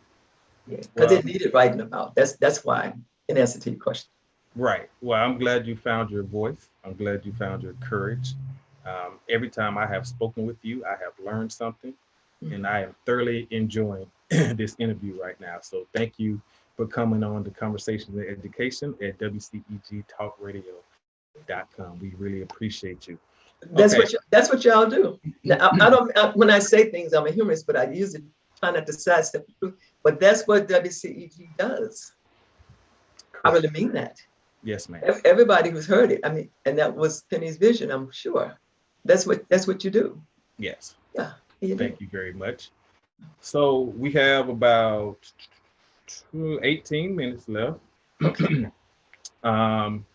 Yeah, because Well, it needed writing about. That's why, in answer to your question. right. Well, I'm glad you found your voice. I'm glad you found your courage. Every time I have spoken with you, I have learned something, and Mhm. I am thoroughly enjoying this interview right now. So thank you for coming on the Conversation and Education at WCEG We really appreciate you. Okay. That's what y'all do. Now, I don't when I say things, I'm a humorist, but I usually try not to sidestep the truth. But that's what WCEG does. I Correct. really mean that. Yes, ma'am. Everybody who's heard it, I mean, and that was Penny's vision, I'm sure. That's what you do. Yes. Yeah, you do. Thank you very much. So we have about 18 minutes left. Okay, um,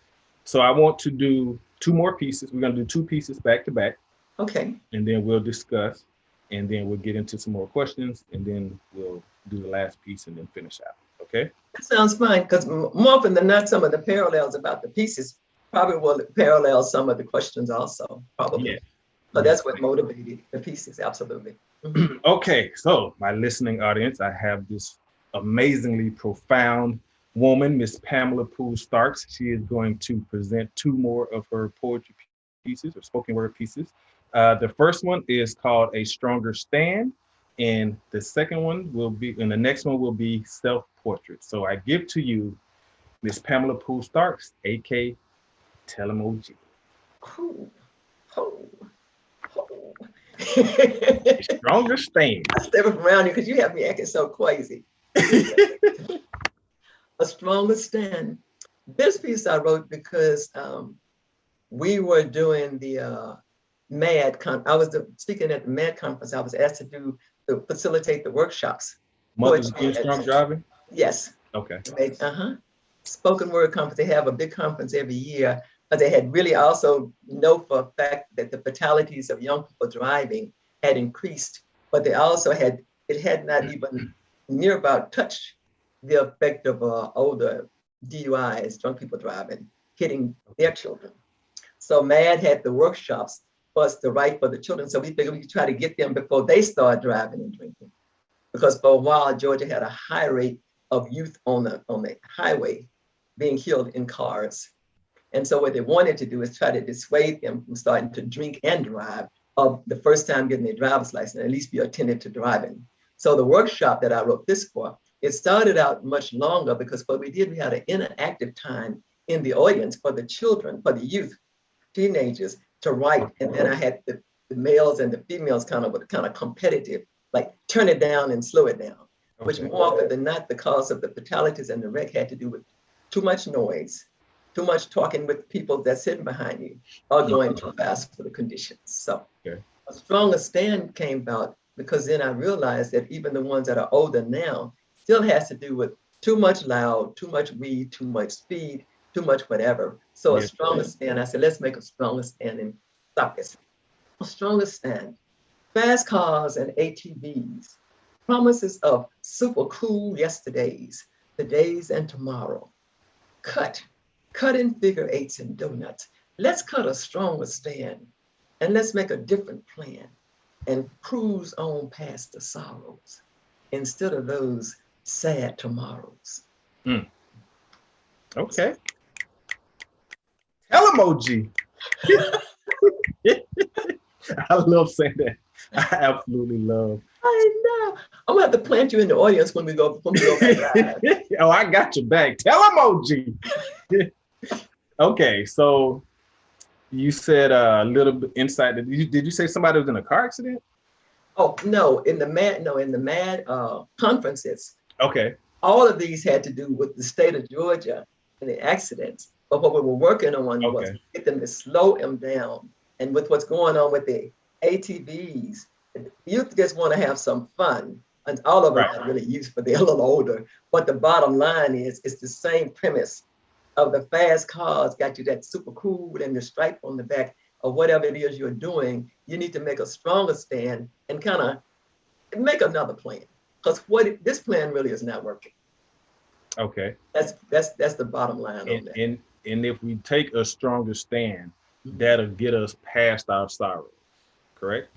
so I want to do two more pieces. We're going to do two pieces back to back, okay. and then we'll discuss, and then we'll get into some more questions, and then we'll do the last piece and then finish out. Okay? That sounds fine because more often than not, some of the parallels about the pieces probably will parallel some of the questions also, Yeah. probably. So Yeah. that's what motivated the pieces, absolutely. Mhm. Okay. So, my listening audience, I have this amazingly profound woman, Miss Pamela Poole Starks. She is going to present two more of her poetry pieces or spoken word pieces. The first one is called A Stronger Stand, and the second one will be, and the next one will be Self Portrait. So, I give to you Miss Pamela Poole Starks, aka Tell 'em OG. Cool. Oh, oh. A Stronger Stand. I step around you because you have me acting so crazy. A stronger stand. This piece I wrote because we were doing the I was speaking at the MAD conference. I was asked to facilitate the workshops. Mothers Poetry, Being Strong Driving. yes. Okay. Spoken word conference. They have a big conference every year, but they had really also know for a fact that the fatalities of young people driving had increased, but they also it had not even near about touched the effect of older DUIs, drunk people driving, hitting their children. So MAD had the workshops for us to write for the children. So we figured we could try to get them before they start driving and drinking. Because for a while, Georgia had a high rate of youth on the highway being killed in cars. And so what they wanted to do is try to dissuade them from starting to drink and drive of the first time getting their driver's license, at least be attentive to driving. So the workshop that I wrote this for, it started out much longer because what we did, we had an interactive time in the audience for the children, for the youth, teenagers to write. And then I had the males and the females kind of competitive, like turn it down and slow it down, which Okay. more often than not, the cause of the fatalities and the wreck had to do with too much noise, too much talking with people that's sitting behind you, or going too fast for the conditions. So Okay. a stronger stand came about because then I realized that even the ones that are older now still has to do with too much loud, too much weed, too much speed, too much whatever. So a Yes. stronger stand, I said, let's make a stronger stand and stop this. A stronger stand. Fast cars and ATVs. Promises of super cool yesterdays, the days and tomorrow. Cut, cut in figure eights and donuts. Let's cut a stronger stand and let's make a different plan and cruise on past the sorrows. instead of those sad tomorrows. Mm. Okay. Hell emoji. I love saying that. I absolutely love. I know. I'm gonna have to plant you in the audience when we go back live. Oh, I got your back. Tell emoji. Okay, so you said a little bit insight. Did you say somebody was in a car accident? Oh no, in the MAD conferences, Okay. all of these had to do with the state of Georgia and the accidents. But what we were working on was Okay. get them to slow them down. And with what's going on with the ATVs, youth just want to have some fun. And all of them Right. are really used for they're a little older. But the bottom line is, it's the same premise of the fast cars got you that super cool and the stripe on the back or whatever it is you're doing. You need to make a stronger stand and kind of make another plan. Because this plan really is not working. Okay. That's the bottom line on that. And if we take a stronger stand, that'll get us past our sorrows. Correct?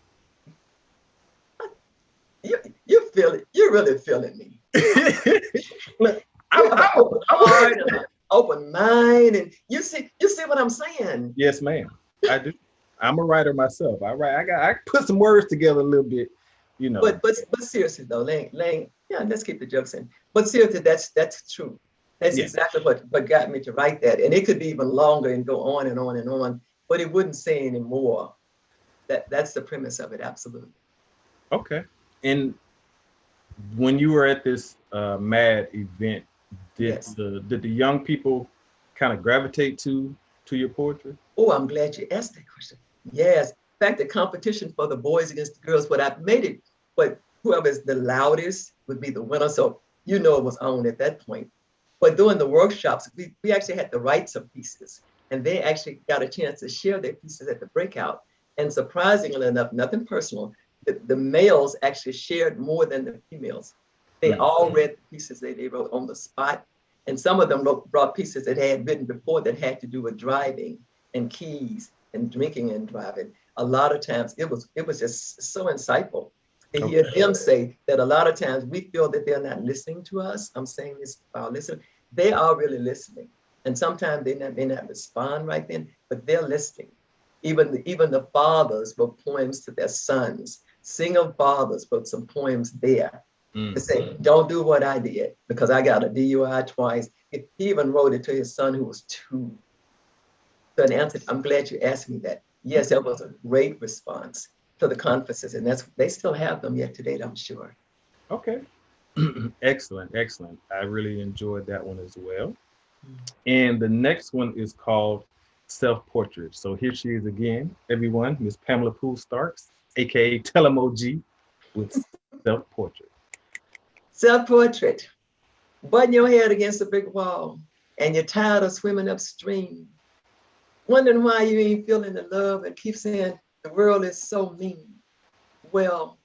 You feel it. You're really feeling me. Look, You have an open heart and an open mind, and you see what I'm saying. yes, ma'am. I do. I'm a writer myself. I write. I put some words together a little bit, you know. But seriously though, Lane, yeah, let's keep the jokes in. But seriously, that's true. That's Yeah. exactly what got me to write that. And it could be even longer and go on and on and on, but it wouldn't say anymore. That's the premise of it, absolutely. Okay. And when you were at this MAD event, did Yes. the young people kind of gravitate to your poetry? Oh, I'm glad you asked that question. Yes. In fact, the competition for the boys against the girls, but I made it, but whoever is the loudest would be the winner. So it was on at that point. But during the workshops, we actually had to write some pieces, and they actually got a chance to share their pieces at the breakout. And surprisingly enough, nothing personal, the males actually shared more than the females. They all read the pieces they wrote on the spot. And some of them brought pieces that they had written before that had to do with driving and keys and drinking and driving. A lot of times it was just so insightful to hear them say that a lot of times we feel that they're not listening to us. I'm saying this about listening. They are really listening. And sometimes they may not respond right then, but they're listening. Even the fathers wrote poems to their sons. Single fathers wrote some poems there to say, don't do what I did because I got a DUI twice. He even wrote it to his son who was 2. So an answer, I'm glad you asked me that. Yes, that was a great response to the conferences, and they still have them yet to date, I'm sure. Okay. Excellent, excellent. I really enjoyed that one as well. And the next one is called Self-Portrait. So here she is again, everyone, Miss Pamela Poole Starks, aka Telemoji, with Self-Portrait. Self-portrait. Button your head against a brick wall, and you're tired of swimming upstream, wondering why you ain't feeling the love and keep saying the world is so mean. Well,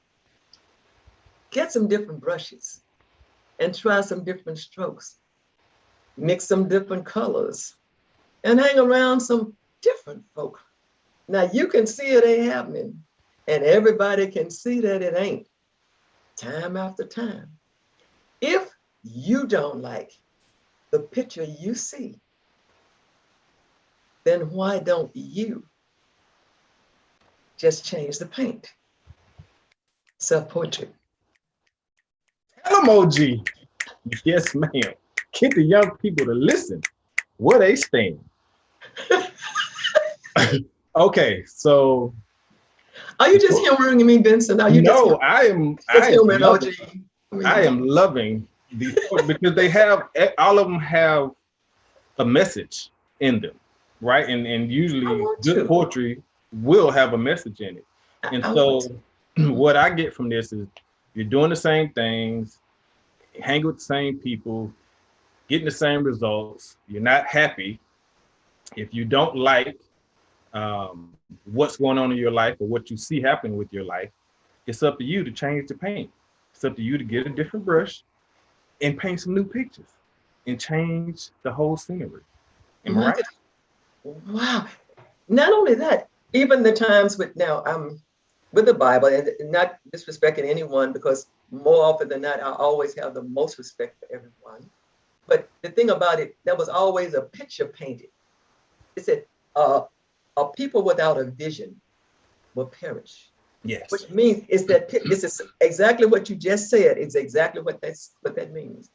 get some different brushes and try some different strokes. Mix some different colors and hang around some different folk. Now you can see it ain't happening, and everybody can see that it ain't, time after time. If you don't like the picture you see, then why don't you just change the paint? Self-portrait. Telemoji. Yes, ma'am. Get the young people to listen where they stand. Okay, so Are you just humoring me, Vincent? Are you no, just humoring OG? I am loving these because they have all of them have a message in them, right? And usually good poetry will have a message in it. And so what I get from this is you're doing the same things, hang with the same people, getting the same results. You're not happy. If you don't like what's going on in your life or what you see happening with your life, it's up to you to change the paint. It's up to you to get a different brush and paint some new pictures and change the whole scenery. Am I right? Wow. Not only that, even the times with now, with the Bible, and not disrespecting anyone, because more often than not, I always have the most respect for everyone. But the thing about it, there was always a picture painted. It said, a people without a vision will perish. Yes. Which means is that it's exactly what you just said. It's exactly what that means.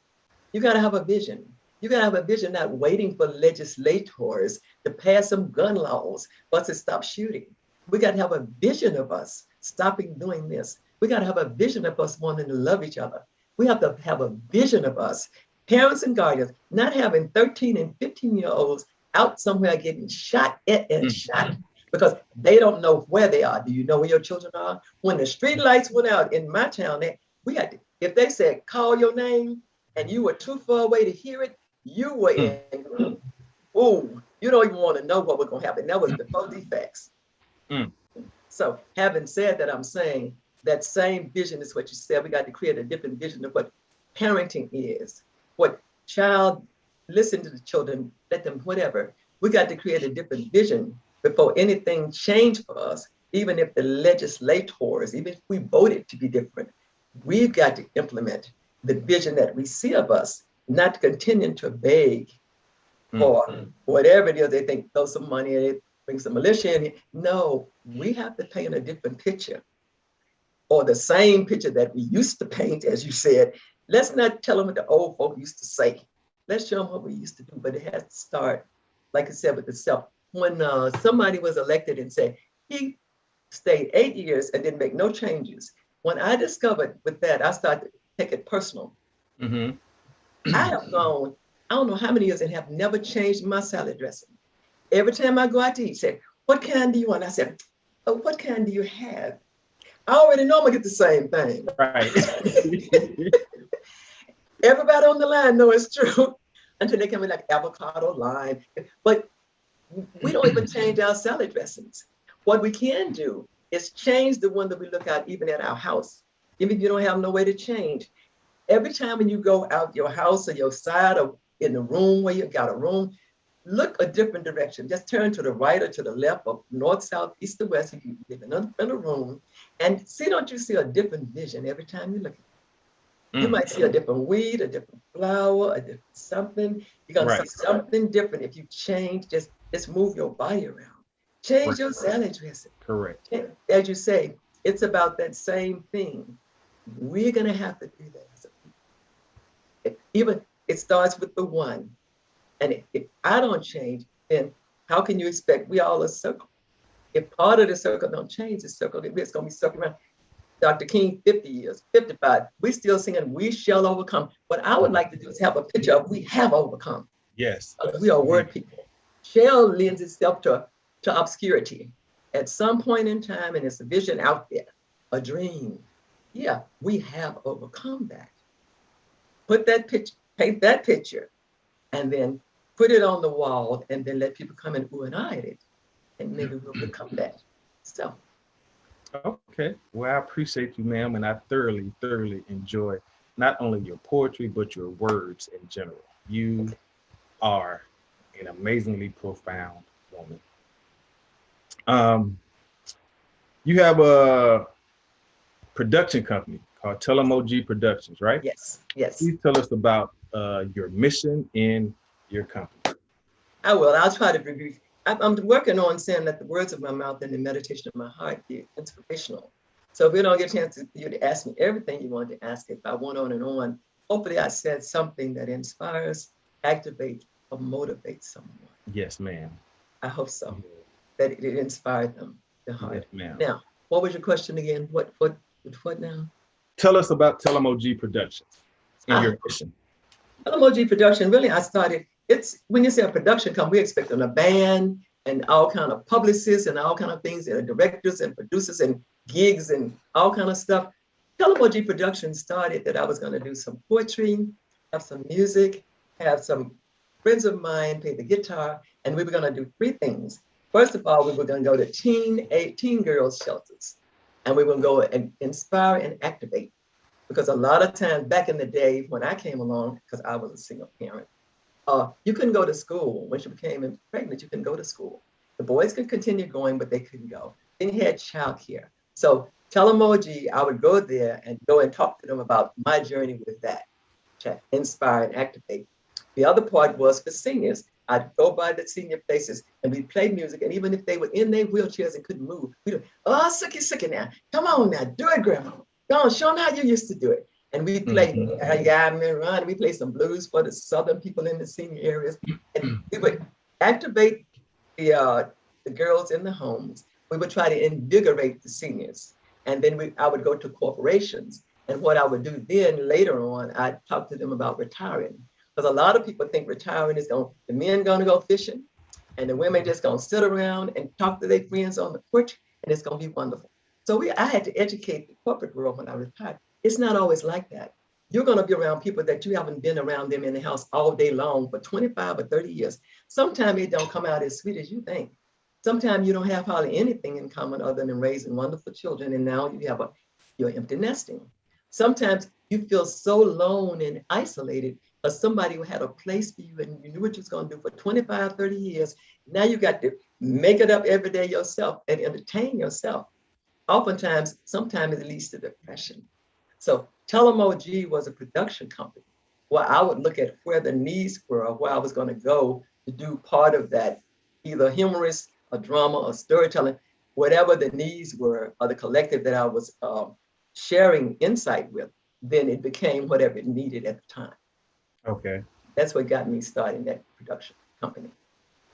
You got to have a vision. You got to have a vision, not waiting for legislators to pass some gun laws for us to stop shooting. We got to have a vision of us stopping doing this. We got to have a vision of us wanting to love each other. We have to have a vision of us, parents and guardians, not having 13 and 15-year-olds out somewhere getting shot at and shot because they don't know where they are. Do you know where your children are? When the street lights went out in my town, we had to, if they said, call your name, and you were too far away to hear it, you were in, ooh, you don't even want to know what was going to happen. That was before defects. So having said that, I'm saying that same vision is what you said. We got to create a different vision of what parenting is, what child, listen to the children, let them, whatever. We got to create a different vision before anything changed for us, even if the legislators, even if we voted to be different, we've got to implement the vision that we see of us, not continuing to beg for whatever it is they think, throw some money at it, bring some militia in. No, we have to paint a different picture, or the same picture that we used to paint, as you said. Let's not tell them what the old folk used to say. Let's show them what we used to do, but it has to start, like I said, with the self. When somebody was elected and said, he stayed 8 years and didn't make no changes. When I discovered with that, I started to take it personal. I have gone, I don't know how many years, and have never changed my salad dressing. Every time I go out to eat, say, what kind do you want? I said, oh, what kind do you have? I already know I'm gonna get the same thing. Right. Everybody on the line know it's true until they come in like avocado, lime. But we don't even change our salad dressings. What we can do is change the one that we look at even at our house. Even if you don't have no way to change. Every time when you go out your house or your side or in the room where you got a room, look a different direction. Just turn to the right or to the left or north, south, east, or west if you live in a room. And see, don't you see a different vision every time you look at it? You might see a different weed, a different flower, a different something. You're gonna see something different if you change, just move your body around. Change your salad dressing. Correct. As you say, it's about that same thing. We're gonna have to do that as a people. Even it starts with the one. And if I don't change, then how can you expect we all a circle? If part of the circle don't change, the circle, it's gonna be circling around. Dr. King, 50 years, 55, we still singing, we shall overcome. What I would like to do is have a picture of we have overcome. Yes. We are word people. Shall lends itself to obscurity. At some point in time, and it's a vision out there, a dream. Yeah, we have overcome that. Put that picture, paint that picture, and then put it on the wall, and then let people come and ooh and ah at it. And maybe we'll become that. So. Okay. Well, I appreciate you, ma'am, and I thoroughly enjoy not only your poetry, but your words in general. You are an amazingly profound woman. You have a production company called Telemoji Productions, right? Yes, yes. Please tell us about your mission in your company. I will. I'll try to be brief. I'm working on saying that the words of my mouth and the meditation of my heart be inspirational. So if we don't get a chance for you to ask me everything you want to ask, if I went on and on, hopefully I said something that inspires, activates, or motivates someone. Yes, ma'am. I hope so. That it inspired them, the heart. Yes, ma'am. Now, what was your question again? What now? Tell us about Telemoji Productions and your mission. Telemoji Production, really, I started, it's when you say a production company, we expect a band and all kind of publicists and all kind of things, and directors and producers and gigs and all kind of stuff. Telemoji Production started that I was going to do some poetry, have some music, have some friends of mine play the guitar, and we were going to do three things. First of all, we were going to go to teen girls shelters, and we were going to go and inspire and activate. Because a lot of times back in the day when I came along, because I was a single parent, you couldn't go to school. Once you became pregnant, you couldn't go to school. The boys could continue going, but they couldn't go. Then you had childcare. So Telemoji, I would go there and go and talk to them about my journey with that, to inspire and activate. The other part was for seniors. I'd go by the senior places and we'd play music. And even if they were in their wheelchairs and couldn't move, we'd, oh, sookie now. Come on now, do it, grandma. Go on, show them how you used to do it. And we'd play, we play some blues for the Southern people in the senior areas. And we would activate the girls in the homes. We would try to invigorate the seniors. And then I would go to corporations. And what I would do then later on, I'd talk to them about retiring. Because a lot of people think retiring is the men gonna go fishing and the women just gonna sit around and talk to their friends on the porch and it's gonna be wonderful. So I had to educate the corporate world when I retired. It's not always like that. You're gonna be around people that you haven't been around them in the house all day long for 25 or 30 years. Sometimes it don't come out as sweet as you think. Sometimes you don't have hardly anything in common other than raising wonderful children, and now you're empty nesting. Sometimes you feel so alone and isolated because somebody who had a place for you and you knew what you was going to do for 25, 30 years. Now you got to make it up every day yourself and entertain yourself. Sometimes it leads to depression. So Telemoji was a production company where I would look at where the needs were or where I was going to go to do part of that, either humorous, or drama, or storytelling, whatever the needs were, or the collective that I was sharing insight with, then it became whatever it needed at the time. Okay. That's what got me started in that production company,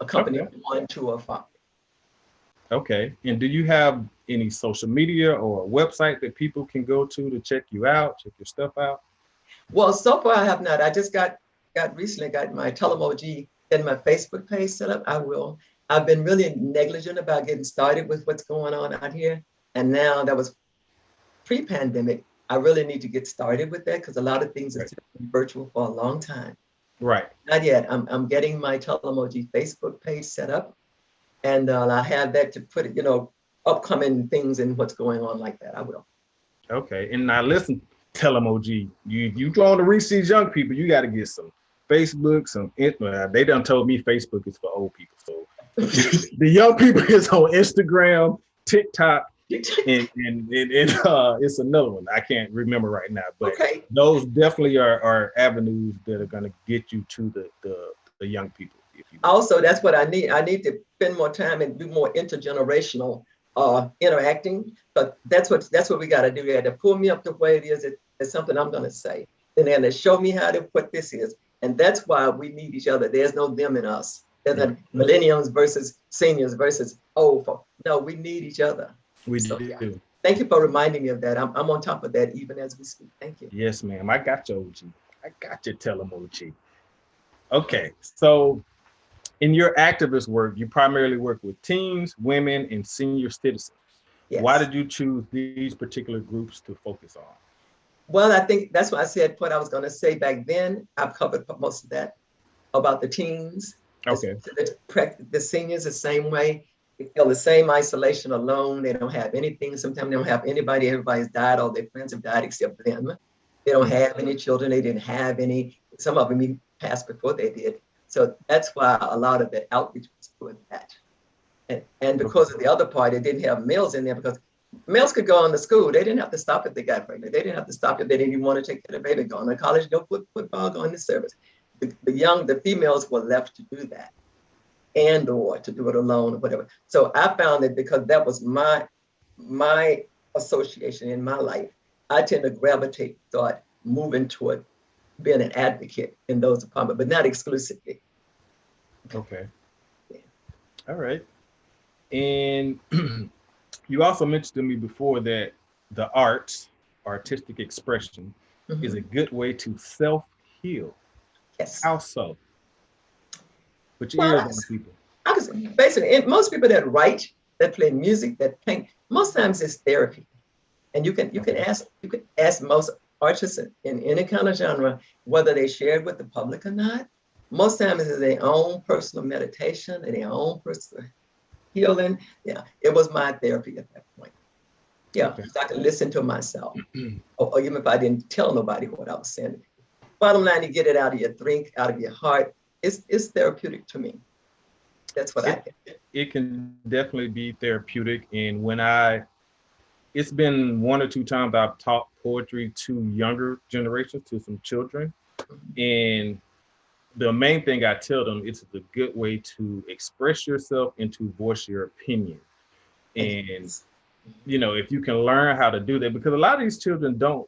a company of 1, 2, or 5. Okay. And do you have any social media or a website that people can go to check you out, check your stuff out? Well, so far I have not. I just recently got my Telemoji and my Facebook page set up. I've been really negligent about getting started with what's going on out here. And now that was pre-pandemic, I really need to get started with that because a lot of things have been virtual for a long time. Right. Not yet. I'm getting my Telemoji Facebook page set up, and I have that to put it, upcoming things and what's going on like that. I will. Okay. And now listen, Telemoji, you want to reach these young people, you got to get some Facebook, they done told me Facebook is for old people. So the young people is on Instagram, TikTok, and it's another one I can't remember right now, but those definitely are avenues that are going to get you to the young people. If you also, that's what I need. I need to spend more time and do more intergenerational interacting. But that's what we got to do. You got to pull me up to where it is. It's something I'm going to say. Then they're going to show me what this is, and that's why we need each other. There's no them and us. There's no millennials versus seniors versus old folk. No, we need each other. We do. Thank you for reminding me of that. I'm on top of that even as we speak. Thank you. Yes, ma'am. I got you, OG. I got you, Telemoji. Okay, so in your activist work, you primarily work with teens, women, and senior citizens. Yes. Why did you choose these particular groups to focus on? Well, I think that's why I said what I was going to say back then. I've covered most of that about the teens. Okay. The seniors the same way. They feel the same isolation, alone. They don't have anything. Sometimes they don't have anybody. Everybody's died. All their friends have died except them. They don't have any children. They didn't have any. Some of them even passed before they did. So that's why a lot of the outreach was doing that. And because of the other part, it didn't have males in there because males could go on to school. They didn't have to stop if they got pregnant. They didn't have to stop if they didn't even want to take care of the baby, go on to college, go football, go into service. The females were left to do that, or to do it alone or whatever. So I found that because that was my association in my life, I tend to gravitate toward moving toward being an advocate in those departments, but not exclusively. Okay. Yeah. All right. And you also mentioned to me before that the arts, artistic expression, is a good way to self-heal. Yes. How so? Put your ears on people. Basically, most people that write, that play music, that paint, most times it's therapy. And you can ask most artists in any kind of genre whether they share it with the public or not. Most times it's their own personal meditation and their own personal healing. Yeah, it was my therapy at that point. Yeah, so I could listen to myself, or even if I didn't tell nobody what I was saying. Bottom line, you get it out of your drink, out of your heart. It's therapeutic to me. That's what I think. It can definitely be therapeutic. And when I it's been one or two times I've taught poetry to younger generations, to some children. And the main thing I tell them, it's a good way to express yourself and to voice your opinion. And, if you can learn how to do that, because a lot of these children don't,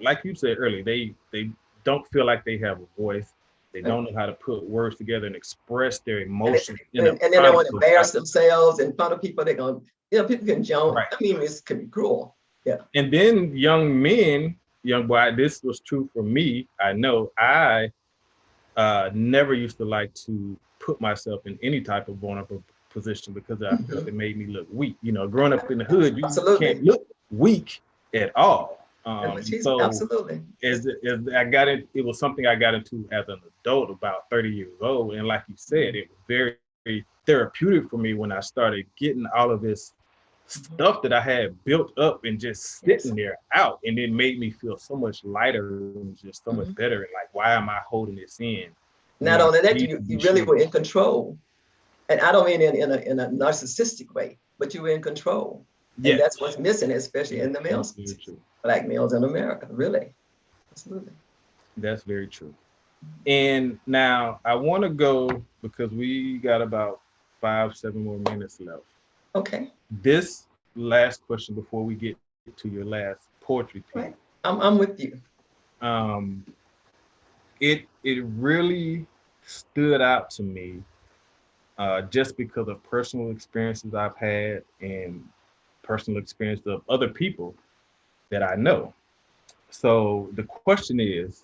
like you said earlier, they don't feel like they have a voice. They don't know how to put words together and express their emotions. And then they want to embarrass themselves in front of people. They're going, people can joke. Right. I mean, this could be cruel. Yeah. And then young men, young boy, this was true for me. I know I never used to like to put myself in any type of vulnerable position because I felt it made me look weak. Growing up in the hood, you can't look weak at all. So absolutely. As I got it was something I got into as an adult, about 30 years old. And like you said, it was very, very therapeutic for me when I started getting all of this stuff that I had built up and just sitting there out. And it made me feel so much lighter and just so much better. And like, why am I holding this in? Not only that, you really were in control. And I don't mean in a narcissistic way, but you were in control. And that's what's missing, especially in the males, Black males in America, really. Absolutely. That's very true. And now I want to go, because we got about 5-7 more minutes left. Okay. This last question before we get to your last poetry piece. Right. I'm with you. It really stood out to me just because of personal experiences I've had and personal experience of other people that I know. So the question is,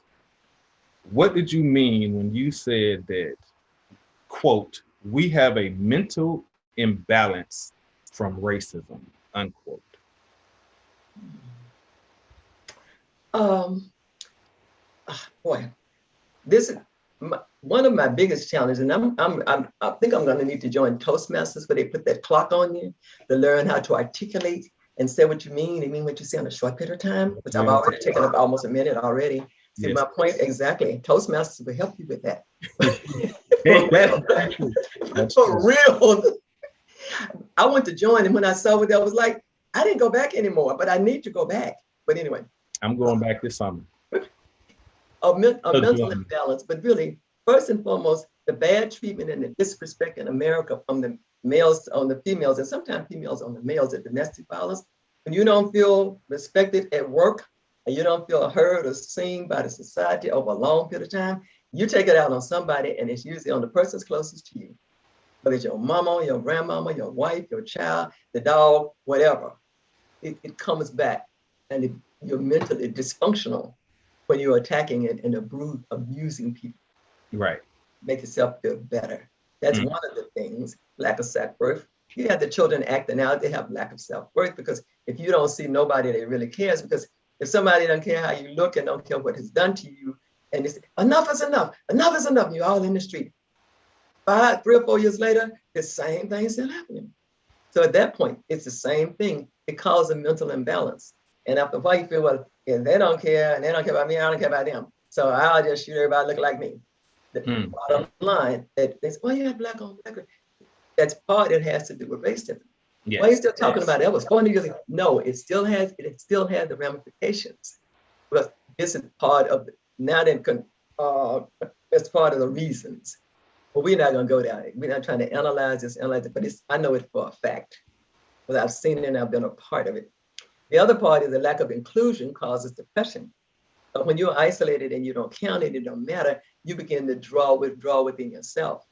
what did you mean when you said that, quote, we have a mental imbalance from racism, unquote? Boy, this is one of my biggest challenges, and I think I'm going to need to join Toastmasters, where they put that clock on you to learn how to articulate and say what you mean and mean what you say in a short period of time, which I've already taken up almost a minute already. See my point? Exactly. Toastmasters will help you with that. For real. I went to join, and when I saw what that was like, I didn't go back anymore, but I need to go back. But anyway. I'm going back this summer. A mental imbalance, but really, first and foremost, the bad treatment and the disrespect in America from the males on the females, and sometimes females on the males, at domestic violence. When you don't feel respected at work, and you don't feel heard or seen by the society over a long period of time, you take it out on somebody, and it's usually on the person closest to you. Whether it's your mama, your grandmama, your wife, your child, the dog, whatever. It comes back, and you're mentally dysfunctional when you're attacking it and abusing people. Right. Make yourself feel better. That's one of the things, lack of self-worth. You have the children acting out, they have lack of self-worth, because if you don't see nobody that really cares, because if somebody doesn't care how you look and don't care what is done to you, and it's enough is enough, enough is enough, and you're all in the street. 3 or 4 years later, the same thing is still happening. So at that point, it's the same thing. It causes a mental imbalance. And after a while, you feel, well, if they don't care, and they don't care about me, I don't care about them. So I'll just shoot everybody look like me. The bottom line, that they say, well, you have black on black. That's part that has to do with racism. Yes. Why are you still talking about it? That was 400 years ago. No, it still has the ramifications. But this is part of the, now that it's part of the reasons. But we're not going to go down it. We're not trying to analyze it, but I know it for a fact, because I've seen it and I've been a part of it. The other part is the lack of inclusion causes depression. But when you're isolated and you don't count it, it don't matter, you begin to withdraw within yourself.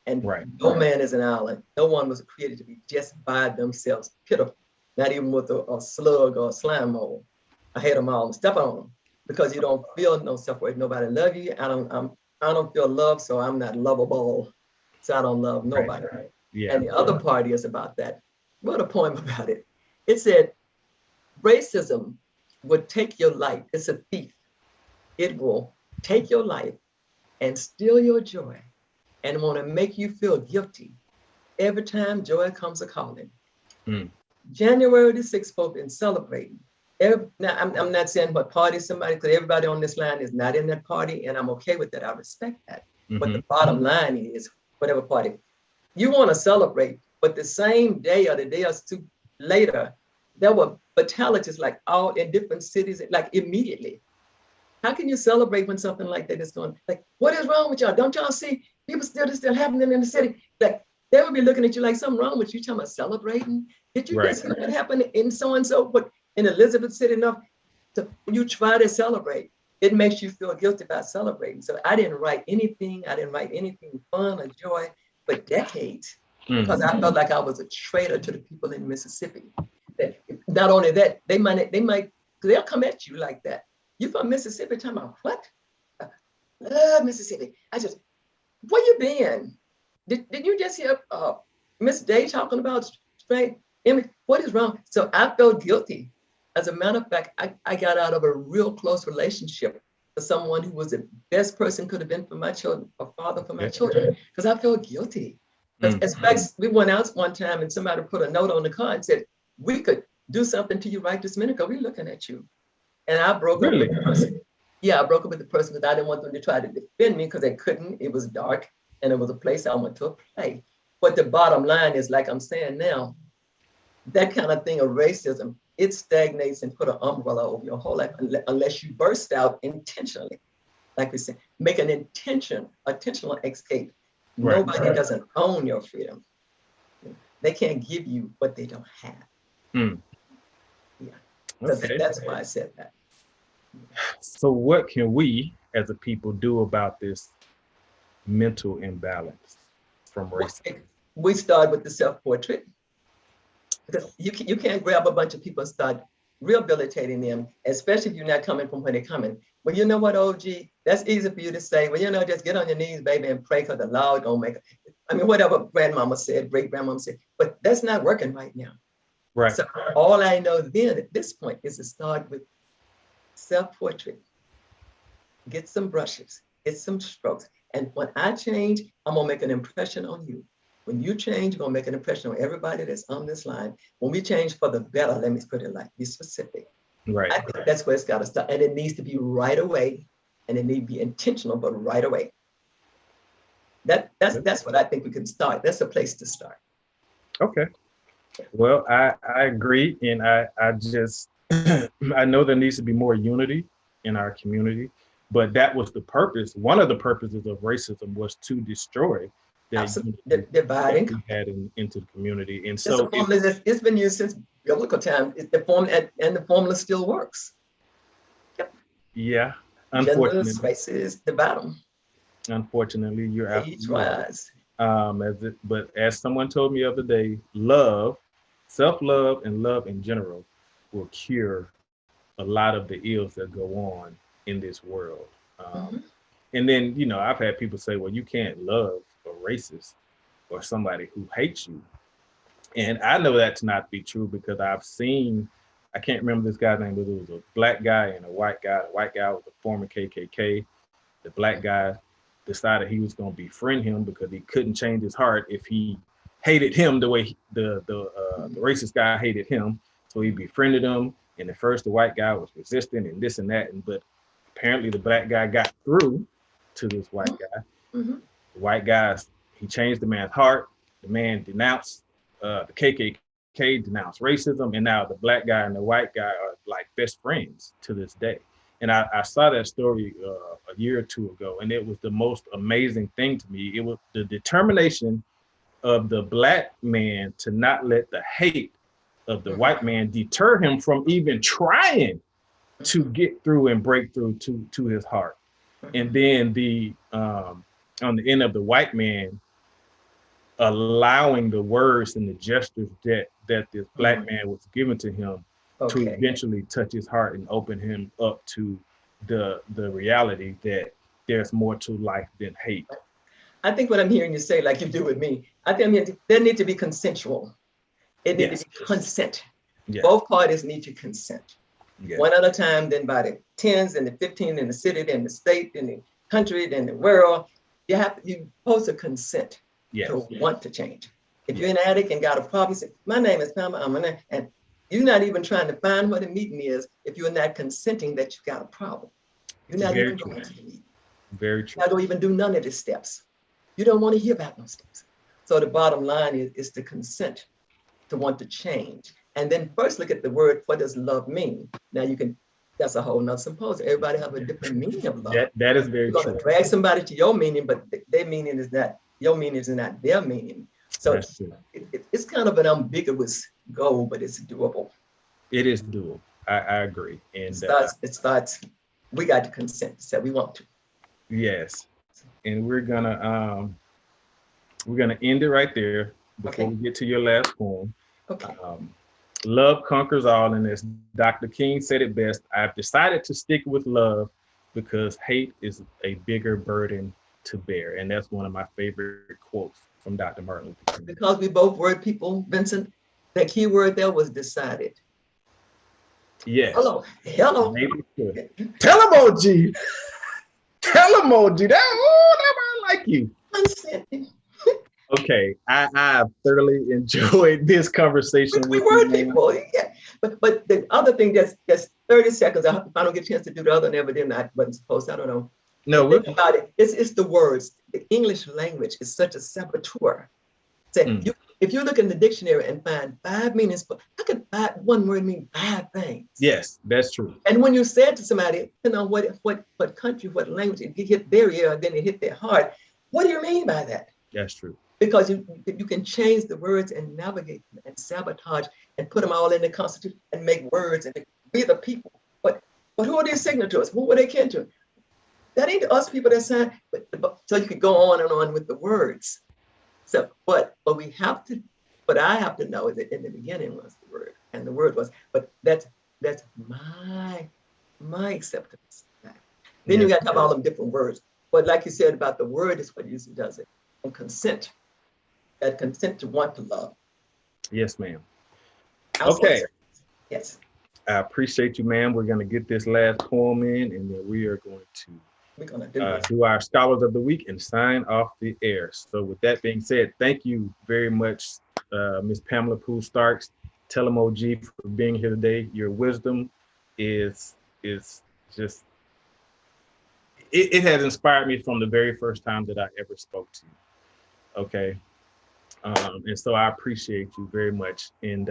And no man is an island. No one was created to be just by themselves, pitiful, not even with a slug or a slime hole. I hate them all, step on them, because you don't feel no self-worth. Nobody love you. I don't feel love, so I'm not lovable. So I don't love nobody. Right. Yeah. And the other part is about that. I wrote a poem about it. It said, racism would take your life. It's a thief. It will take your life and steal your joy and want to make you feel guilty every time joy comes a-calling. January the 6th, folks, been celebrating. Now, I'm not saying what party somebody, because everybody on this line is not in that party, and I'm okay with that. I respect that. But the bottom line is, whatever party, you want to celebrate, but the same day or the day or two later, there were fatalities like all in different cities, like immediately. How can you celebrate when something like that is going? Like, what is wrong with y'all? Don't y'all see people still happening in the city? Like, they would be looking at you like something wrong with you. Talking about celebrating? Did you Right. just hear what happened in so and so? But in Elizabeth City enough to you try to celebrate, it makes you feel guilty about celebrating. So I didn't write anything. I didn't write anything fun or joy for decades because I felt like I was a traitor to the people in Mississippi. That not only that, they'll come at you like that. You from Mississippi? Talking about what? Mississippi. Where you been? Did you just hear Miss Day talking about straight image? What is wrong? So I felt guilty. As a matter of fact, I got out of a real close relationship with someone who was the best person could have been for my children, a father for my children, because I felt guilty. As fact, we went out one time and somebody put a note on the car and said, we could do something to you right this minute because we're looking at you. And I broke up with the person. Yeah, I broke up with the person because I didn't want them to try to defend me because they couldn't. It was dark and it was a place I went to a play. But the bottom line is, like I'm saying now, that kind of thing of racism, it stagnates and put an umbrella over your whole life unless you burst out intentionally. Like we said, make an intentional escape. Right. Nobody doesn't own your freedom. They can't give you what they don't have. Yeah, okay. That's why I said that. So what can we as a people do about this mental imbalance from racism? We start with the self-portrait. Because you can't grab a bunch of people and start rehabilitating them, especially if you're not coming from where they're coming. Well, you know what, OG? That's easy for you to say. Well, just get on your knees, baby, and pray because the Lord gonna make it. I mean, whatever grandmama said, great grandmama said, but that's not working right now. Right. So all I know then at this point is to start with self-portrait. Get some brushes, get some strokes. And when I change, I'm gonna make an impression on you. When you change, you're gonna make an impression on everybody that's on this line. When we change for the better, let me put it like, be specific. Right. I think that's where it's gotta start. And it needs to be right away. And it needs to be intentional, but right away. That's what I think we can start. That's a place to start. Okay. Well, I agree. And I just, I know there needs to be more unity in our community, but that was the purpose. One of the purposes of racism was to destroy the dividing we had into the community. And so it's been used since biblical time. The formula still works. Yep. Yeah. Unfortunately, genders, races, the bottom. Unfortunately, you're absolutely right. But as someone told me the other day, love, self-love, and love in general will cure a lot of the ills that go on in this world. And then, I've had people say, well, you can't love a racist or somebody who hates you. And I know that to not be true because I've seen, I can't remember this guy's name, but it was a black guy and a white guy. The white guy was a former KKK. The black guy decided he was going to befriend him because he couldn't change his heart if he hated him the way the racist guy hated him. So he befriended him. And at first the white guy was resistant and this and that. But apparently the black guy got through to this white guy. The white guy, he changed the man's heart. The man denounced the KKK, denounced racism. And now the black guy and the white guy are like best friends to this day. And I saw that story a year or two ago, and it was the most amazing thing to me. It was the determination of the black man to not let the hate of the white man deter him from even trying to get through and break through to his heart. And then on the end of the white man, allowing the words and the gestures that this black man was given to him to eventually touch his heart and open him up to the reality that there's more to life than hate. I think what I'm hearing you say, like you do with me, I think there needs to be consensual. It needs to be consent. Yes. Both parties need to consent. Yes. One at a time, then by the 10s and the 15 in the city, then the state, then the country, then the world. You're supposed to consent to want to change. If you're an addict and got a problem, you say, my name is Pamela, and you're not even trying to find what the meeting is if you're not consenting that you got a problem. You're not even going to the meeting. Very true. You're not going to even do none of the steps. You don't want to hear about those steps. So the bottom line is to consent, to want to change. and then first look at the word, what does love mean? Now you can, that's a whole nother symposium. Everybody have a different meaning of love. That is very You're true. going to drag somebody to your meaning, but their meaning is not, your meaning is not their meaning. So it's kind of an ambiguous goal, but it's doable. It is doable. I agree. And it starts, we got to consent, so we want to. Yes. And we're gonna end it right there before we get to your last poem. Okay. Love conquers all, and as Dr. King said it best, I've decided to stick with love because hate is a bigger burden to bear. And that's one of my favorite quotes from Dr. Martin Luther King. Because we both word people, Vincent, that key word there was decided. Yes. Hello. Tell emoji. Tell emoji. That I like you. Okay, I thoroughly enjoyed this conversation with word people. Yeah. But the other thing, that's 30 seconds. If I don't get a chance to do the other, never did. I wasn't supposed to, I don't know. No, think about it. It's the words. The English language is such a saboteur. If you look in the dictionary and find 5 meanings, how could one word mean 5 things? Yes, that's true. And when you say it to somebody, what country, what language, it hit their ear, then it hit their heart. What do you mean by that? That's true. Because you can change the words and navigate them and sabotage and put them all in the Constitution and make words and be the people. But who are these signatories? Who were they kin to? That ain't us people that sign. So you could go on and on with the words. So, but we have to. But I have to know that in the beginning was the word, and the word was. But that's my acceptance. Then you got to have all them different words. But like you said about the word is what usually does it. And consent. That consent to want to love. Yes, ma'am. Okay. Yes. I appreciate you, ma'am. We're going to get this last poem in, and then we are going to do our Scholars of the Week and sign off the air. So with that being said, thank you very much, Ms. Pamela Poole Starks, Telemoji, for being here today. Your wisdom is just, it has inspired me from the very first time that I ever spoke to you. Okay. And so I appreciate you very much. And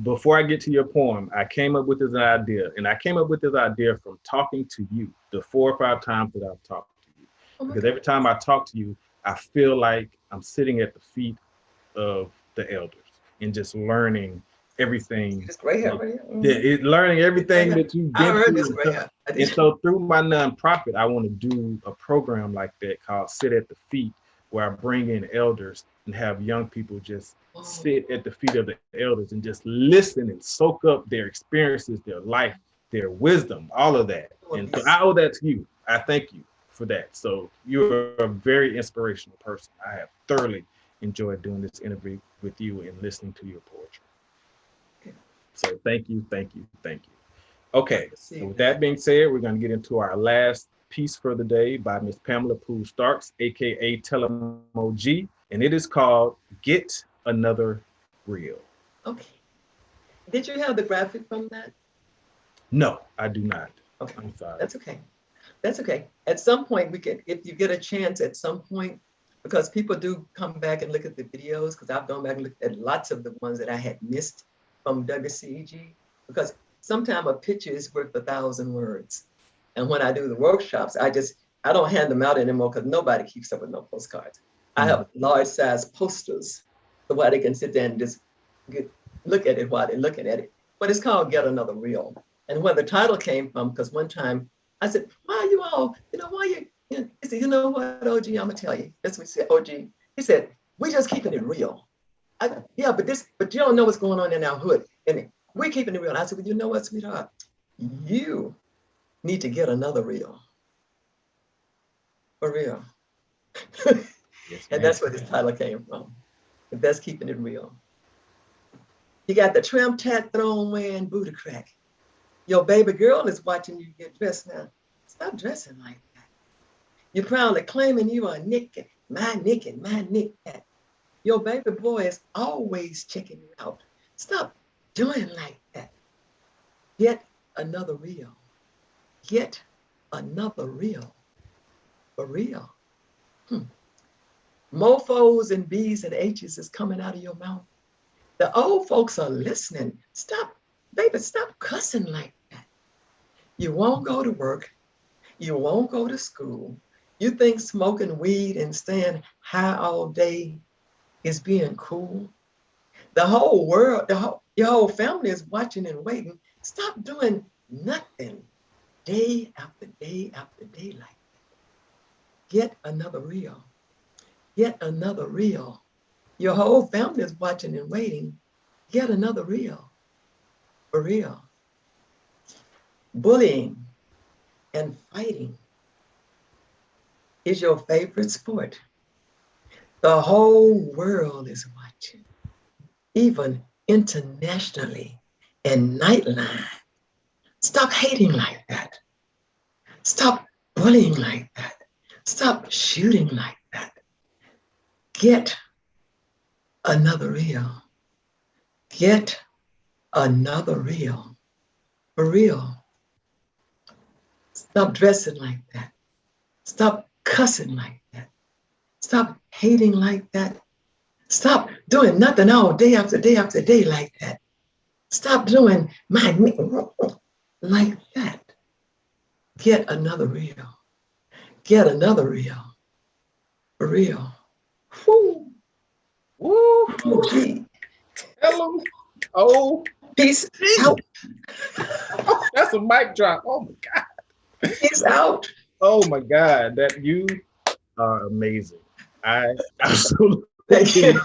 before I get to your poem, I came up with this idea, and I came up with this idea from talking to you the 4 or 5 times that I've talked to you. Because every time I talk to you, I feel like I'm sitting at the feet of the elders and just learning everything. It's right here, learning everything that you've been through. And so through my nonprofit, I want to do a program like that called Sit at the Feet, where I bring in elders and have young people just sit at the feet of the elders and just listen and soak up their experiences, their life, their wisdom, all of that. And so I owe that to you. I thank you for that. So you're a very inspirational person. I have thoroughly enjoyed doing this interview with you and listening to your poetry. So thank you, thank you, thank you. Okay, so with that being said, we're going to get into our last piece for the day by Miss Pamela Poole Starks, aka Telemoji, and it is called Get Another Reel. Okay. Did you have the graphic from that? No, I do not. Okay. I'm sorry. That's okay. That's okay. At some point, we can, if you get a chance at some point, because people do come back and look at the videos, because I've gone back and looked at lots of the ones that I had missed from WCEG, because sometimes a picture is worth 1,000 words. And when I do the workshops, I don't hand them out anymore because nobody keeps up with no postcards. I have large size posters so why they can sit there and just look at it while they're looking at it. But it's called Get Another Reel. And where the title came from, because one time I said, why you all, why you, he said, you know what, OG, I'm gonna tell you. That's what he said, OG. He said, we just keeping it real. But you don't know what's going on in our hood. And we're keeping it real. I said, well, you know what, sweetheart? You need to get another reel. For real. Yes, and that's where this title came from. But that's keeping it real. You got the trim tat thrown wearing booty crack. Your baby girl is watching you get dressed now. Stop dressing like that. You're proudly claiming you are Nick, my Nick and my Nick cat. Your baby boy is always checking you out. Stop doing like that. Get another reel. Get another reel. For real. Mofos and B's and H's is coming out of your mouth. The old folks are listening. Stop, baby, stop cussing like that. You won't go to work. You won't go to school. You think smoking weed and staying high all day is being cool? The whole world, your whole family is watching and waiting. Stop doing nothing day after day after day like that. Get another reel. Get another reel. Your whole family is watching and waiting. Get another reel. For real. Bullying and fighting is your favorite sport. The whole world is watching, even internationally and Nightline. Stop hating like that. Stop bullying like that. Stop shooting like that. Get another reel. Get another reel. For real. Stop dressing like that. Stop cussing like that. Stop hating like that. Stop doing nothing all day after day after day like that. Stop doing like that. Get another reel. Get another reel. For real. Woo. Woo! Oh, gee. Tell them. Oh, Peace out. that's a mic drop. Oh my God. Peace out. Oh my God. That you are amazing. I absolutely. Thank you.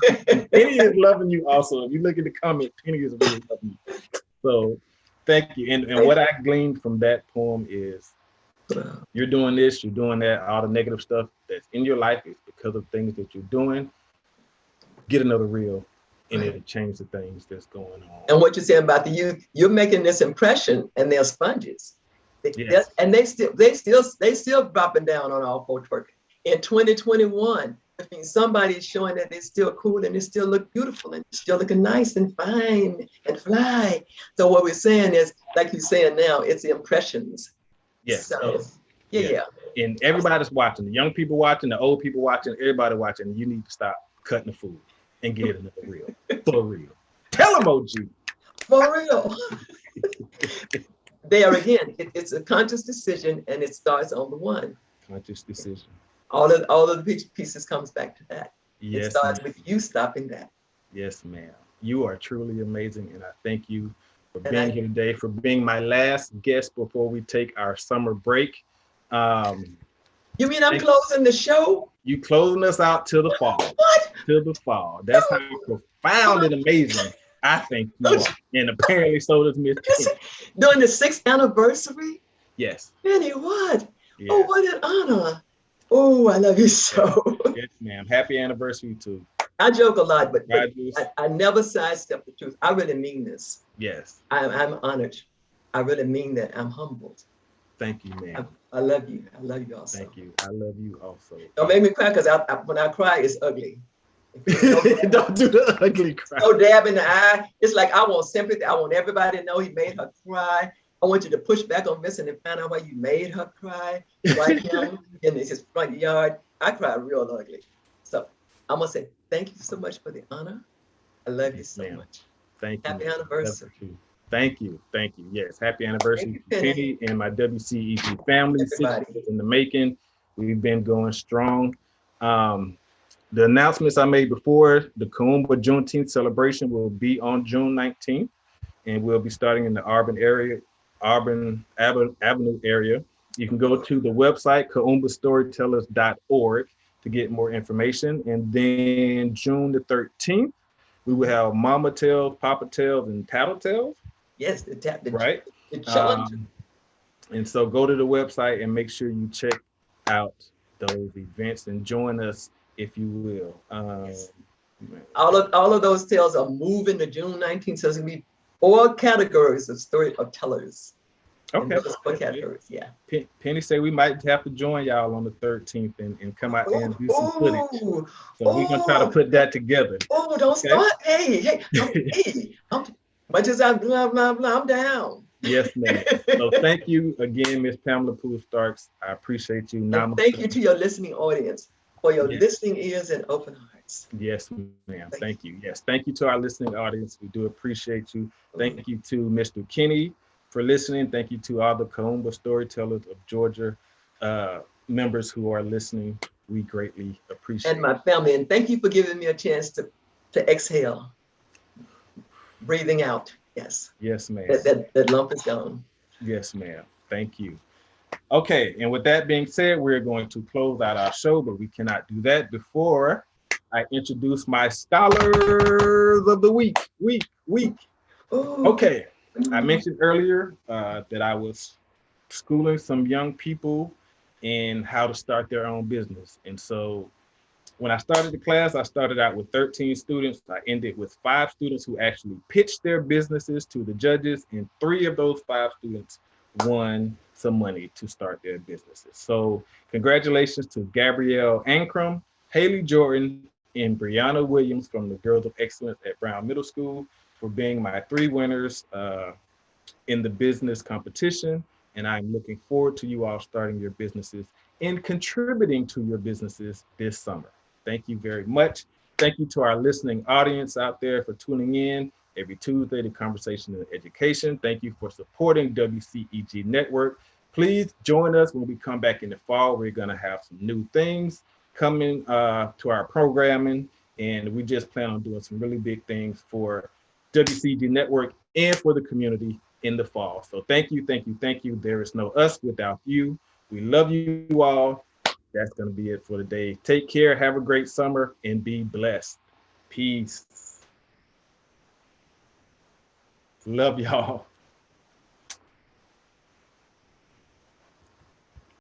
Penny is loving you also. If you look at the comment, Penny is really loving you. So thank you. And what I gleaned from that poem is you're doing this, you're doing that, all the negative stuff that's in your life is because of things that you're doing. Get another reel and it'll change the things that's going on. And what you're saying about the youth, you're making this impression and they're sponges. Yes. And they still dropping down on all four twerking. In 2021, I mean, somebody's showing that they're still cool and they still look beautiful and still looking nice and fine and fly. So what we're saying is, like you're saying now, it's the impressions. Yes. So, yes. yeah. And everybody's watching, the young people watching, the old people watching, everybody watching. You need to stop cutting the food and get another reel. For real. Tell them, OG. For real. There again, it's a conscious decision and it starts on the one. Conscious decision. All of the pieces comes back to that. Yes, it starts with you stopping that. Yes, ma'am. You are truly amazing, and I thank you for being here today, for being my last guest before we take our summer break. You mean I'm closing the show? You closing us out till the fall. What? Till the fall. That's how profound and amazing I think you are. And apparently so does Miss Penny. During the 6th anniversary? Yes. Penny, what? Yes. Oh, what an honor. Oh, I love you so. Yes, ma'am. Happy anniversary too. I joke a lot, but I never sidestep the truth. I really mean this. Yes. I'm honored. I really mean that. I'm humbled. Thank you, ma'am. I love you. I love you also. Thank you. I love you also. Don't make me cry because when I cry, it's ugly. Don't do the ugly cry. No dab in the eye. It's like I want sympathy. I want everybody to know he made her cry. I want you to push back on Vincent and find out why you made her cry. Right now in his front yard. I cry real ugly. So I'm gonna say thank you so much for the honor. I love you so much. Thank you. Happy anniversary. Thank you. Thank you. Yes. Happy anniversary to Penny. Penny and my WCEG family. Everybody. 6 years in the making. We've been going strong. The announcements I made before, the Kaumba Juneteenth celebration will be on June 19th, and we'll be starting in the Auburn Avenue area. You can go to the website, kaumbastorytellers.org, to get more information. And then June the 13th, we will have Mama Tales, Papa Tales, and Tattle Tales. Yes, the right. challenge. And so go to the website and make sure you check out those events and join us if you will. Yes. All of those tales are moving to June 19th. So it's gonna be 4 categories of storytellers. Okay. 4 categories, yeah. Penny said we might have to join y'all on the 13th and come out there and do some footage. So we're gonna try to put that together. Oh, don't start. Hey, much as I'm blah, blah, blah, I'm down. Yes, ma'am. So thank you again, Miss Pamela Poole Starks. I appreciate you. And thank you to your listening audience for your listening ears and open heart. Yes, ma'am. Thank Thank you. Yes, thank you to our listening audience. We do appreciate you. you. Thank you to Mr. Kenny for listening. Thank you to all the Kaumba storytellers of Georgia uh, members who are listening. We greatly And appreciate my family. And thank you for giving me a chance to exhale, breathing out. Yes, it. Yes, ma'am. that lump is gone. Yes, ma'am. Thank you. Okay, and with that being said, we're going to close out our show, but we cannot do that before I introduce my scholars of the week. Oh, Okay, I mentioned earlier that I was schooling some young people in how to start their own business. And so when I started the class, I started out with 13 students. I ended with 5 students who actually pitched their businesses to the judges, and 3 of those 5 students won some money to start their businesses. So, congratulations to Gabrielle Ankrum, Haley Jordan, and Brianna Williams from the Girls of Excellence at Brown Middle School for being my 3 winners in the business competition. And I'm looking forward to you all starting your businesses and contributing to your businesses this summer. Thank you very much. Thank you to our listening audience out there for tuning in every Tuesday to Conversation and Education. Thank you for supporting WCEG Network. Please join us when we come back in the fall. We're going to have some new things coming to our programming, and we just plan on doing some really big things for WCEG Network and for the community in the fall. So thank you, thank you, thank you. There is no us without you. We love you all. That's going to be it for today. Take care, have a great summer, and be blessed. Peace. Love y'all.